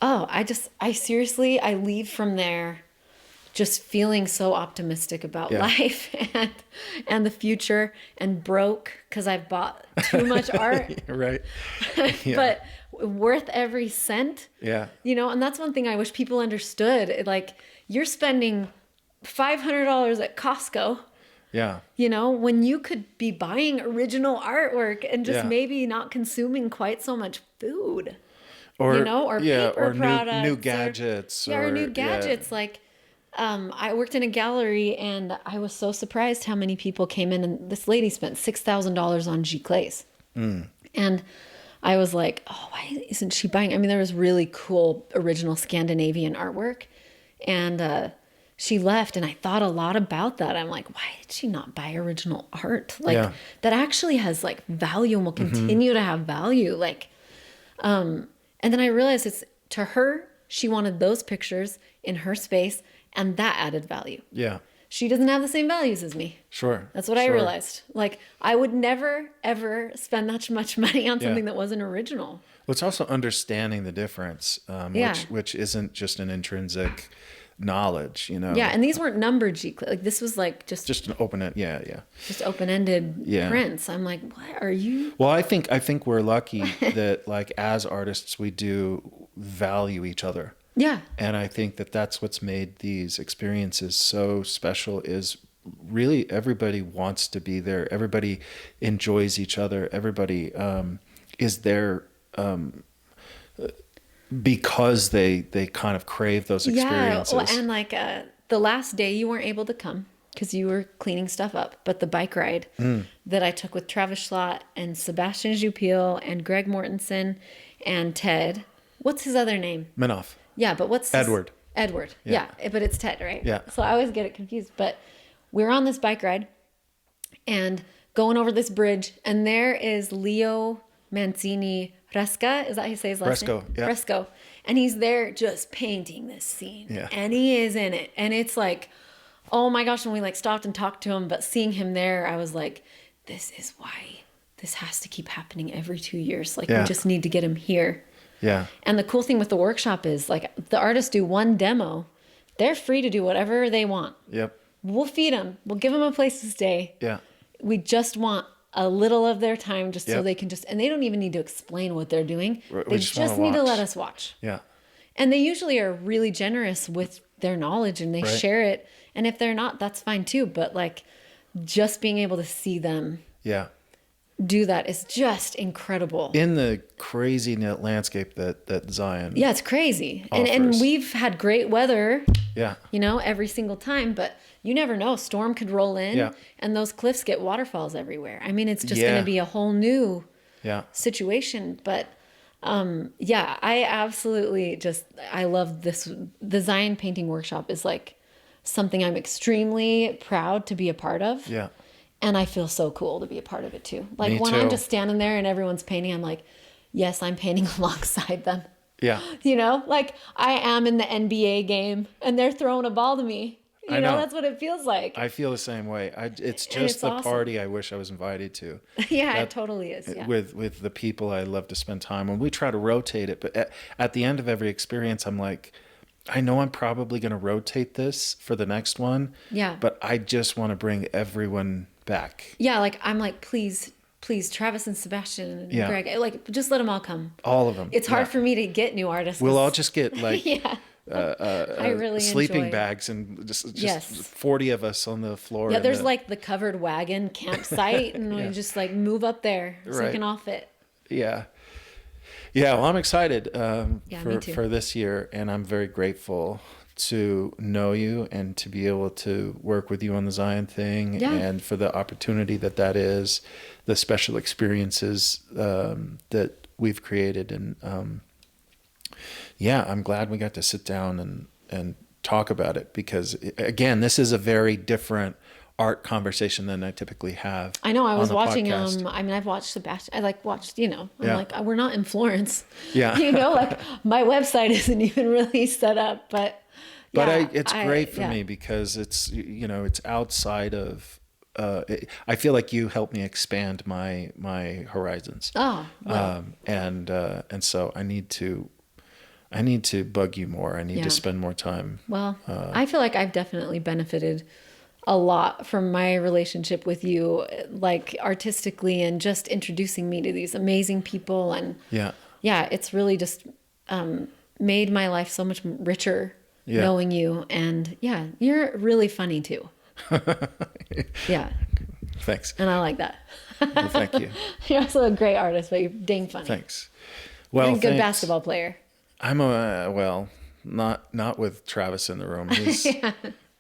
I seriously leave from there just feeling so optimistic about life and the future, and broke because I've bought too much art. Right. But worth every cent. Yeah. And that's one thing I wish people understood. Like, you're spending $500 at Costco. Yeah. When you could be buying original artwork and just maybe not consuming quite so much food. Or paper products. New gadgets. Or new gadgets. Like, I worked in a gallery and I was so surprised how many people came in, and this lady spent $6,000 on G-Clays. And I was like, oh, why isn't she buying? I mean, there was really cool original Scandinavian artwork. And, she left, and I thought a lot about that. I'm like, why did she not buy original art? Like that actually has like value and will continue to have value. Like, and then I realized it's to her, she wanted those pictures in her space, and that added value. Yeah. She doesn't have the same values as me. Sure. That's what I realized. Like, I would never, ever spend that much money on something that wasn't original. Well, it's also understanding the difference, which isn't just an intrinsic knowledge, Yeah, and these weren't numbered like this was like just an open-ended, just open-ended prints. I'm like, what are you? Well, I think we're lucky that like as artists we do value each other. Yeah. And I think that's what's made these experiences so special, is really everybody wants to be there. Everybody enjoys each other. Everybody is there because they kind of crave those experiences. Yeah, well, and like the last day you weren't able to come because you were cleaning stuff up, but the bike ride that I took with Travis Schlott and Sebastian Jupiel and Greg Mortensen and Ted, what's his other name? Minoff. Yeah, but what's Edward? Edward. Yeah, but it's Ted, right? Yeah. So I always get it confused. But we're on this bike ride, and going over this bridge, and there is Leo Mancini Fresca. Is that how you say his last name? Yeah. Fresco. And he's there just painting this scene. Yeah. And he is in it. And it's like, oh my gosh, when we like stopped and talked to him, but seeing him there, I was like, this is why this has to keep happening every 2 years. Like, we just need to get him here. Yeah. And the cool thing with the workshop is, like, the artists do one demo. They're free to do whatever they want. Yep. We'll feed them. We'll give them a place to stay. Yeah. We just want a little of their time just so Yep. they can just, and they don't even need to explain what they're doing. We They just just wanna need to watch. let us watch. Yeah. And they usually are really generous with their knowledge, and they Right. share it. And if they're not, that's fine too. But like, just being able to see them Yeah. do that is just incredible. In the crazy landscape that Zion. Yeah, it's crazy. And offers. we've had great weather, Yeah. you know, every single time, but you never know. Storm could roll in, Yeah. and those cliffs get waterfalls everywhere. I mean, it's just Yeah. going to be a whole new Yeah. situation. But yeah, I absolutely I love this. The Zion painting workshop is like something I'm extremely proud to be a part of. Yeah. And I feel so cool to be a part of it too. Like, Me when too. I'm just standing there and everyone's painting, I'm like, yes, I'm painting alongside them. Yeah. You know, like, I am in the NBA game and they're throwing a ball to me. You I know. that's what it feels like. I feel the same way. It's just it's the awesome. party I wish I was invited to. Yeah, That- it totally is. Yeah. With the people I love to spend time with. We try to rotate it, but at the end of every experience, I'm like, I know I'm probably going to rotate this for the next one. Yeah. But I just want to bring everyone back. Yeah, like, I'm like, please, Travis and Sebastian and Yeah. Greg, like, just let them all come. All of them. It's hard Yeah. for me to get new artists. We'll 'cause- all just get like yeah. I really sleeping enjoy. bags and just Yes. 40 of us on the floor. Yeah, in there's the- like the covered wagon campsite, and we just like move up there so we Right. can all fit. Yeah. Yeah, well, I'm excited me too. for this year, and I'm very grateful to know you and to be able to work with you on the Zion thing, Yeah. and for the opportunity that is, the special experiences that we've created. And yeah, I'm glad we got to sit down and talk about it, because, again, this is a very different art conversation than I typically have. I know. I on was the watching. podcast. I mean, I've watched Sebastian. I like watched. You know, I'm Yeah. like, we're not in Florence. Yeah. You know, like, my website isn't even really set up, but. But Yeah, it's great for yeah. me, because it's, it's outside of, I feel like you helped me expand my horizons. Oh, well, And so I need to bug you more. I need Yeah. to spend more time. well, I feel like I've definitely benefited a lot from my relationship with you, like, artistically, and just introducing me to these amazing people. And Yeah. yeah, it's really just made my life so much richer Yeah. knowing you. And yeah, you're really funny too. Yeah, Thanks. and I like that. Well, thank you. You're also a great artist, but you're dang funny. Thanks. You're Well, a good thanks. basketball player. I'm not with Travis in the room.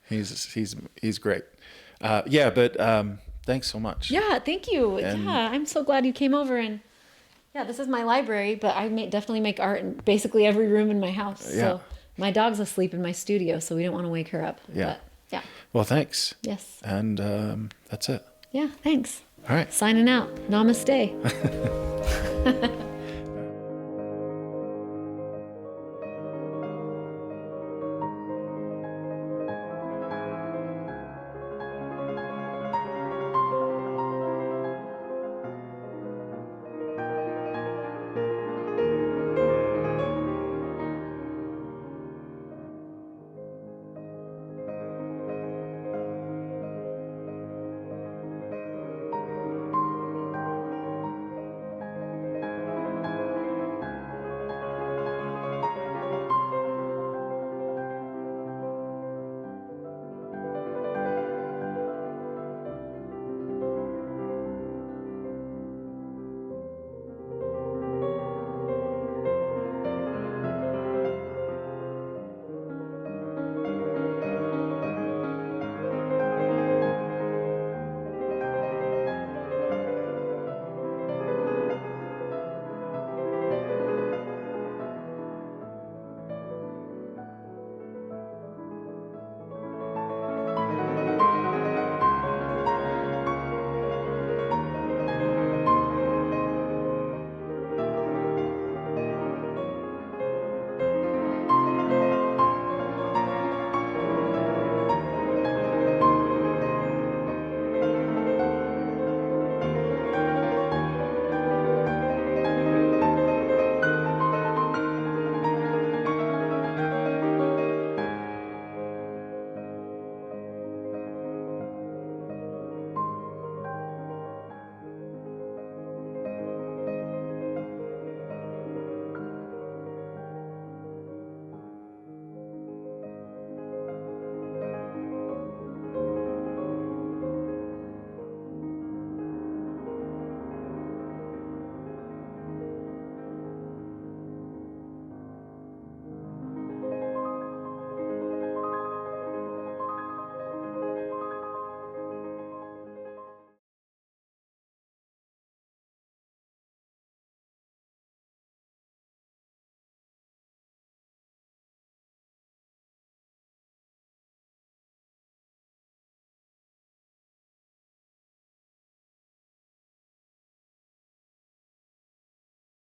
He's great. Yeah, but thanks so much. Yeah, thank you. And- Yeah, I'm so glad you came over. And yeah, this is my library, but I definitely make art in basically every room in my house. Yeah. So my dog's asleep in my studio, so we don't want to wake her up. Yeah. But yeah. Well, thanks. Yes. And that's it. Yeah, thanks. All right. Signing out. Namaste.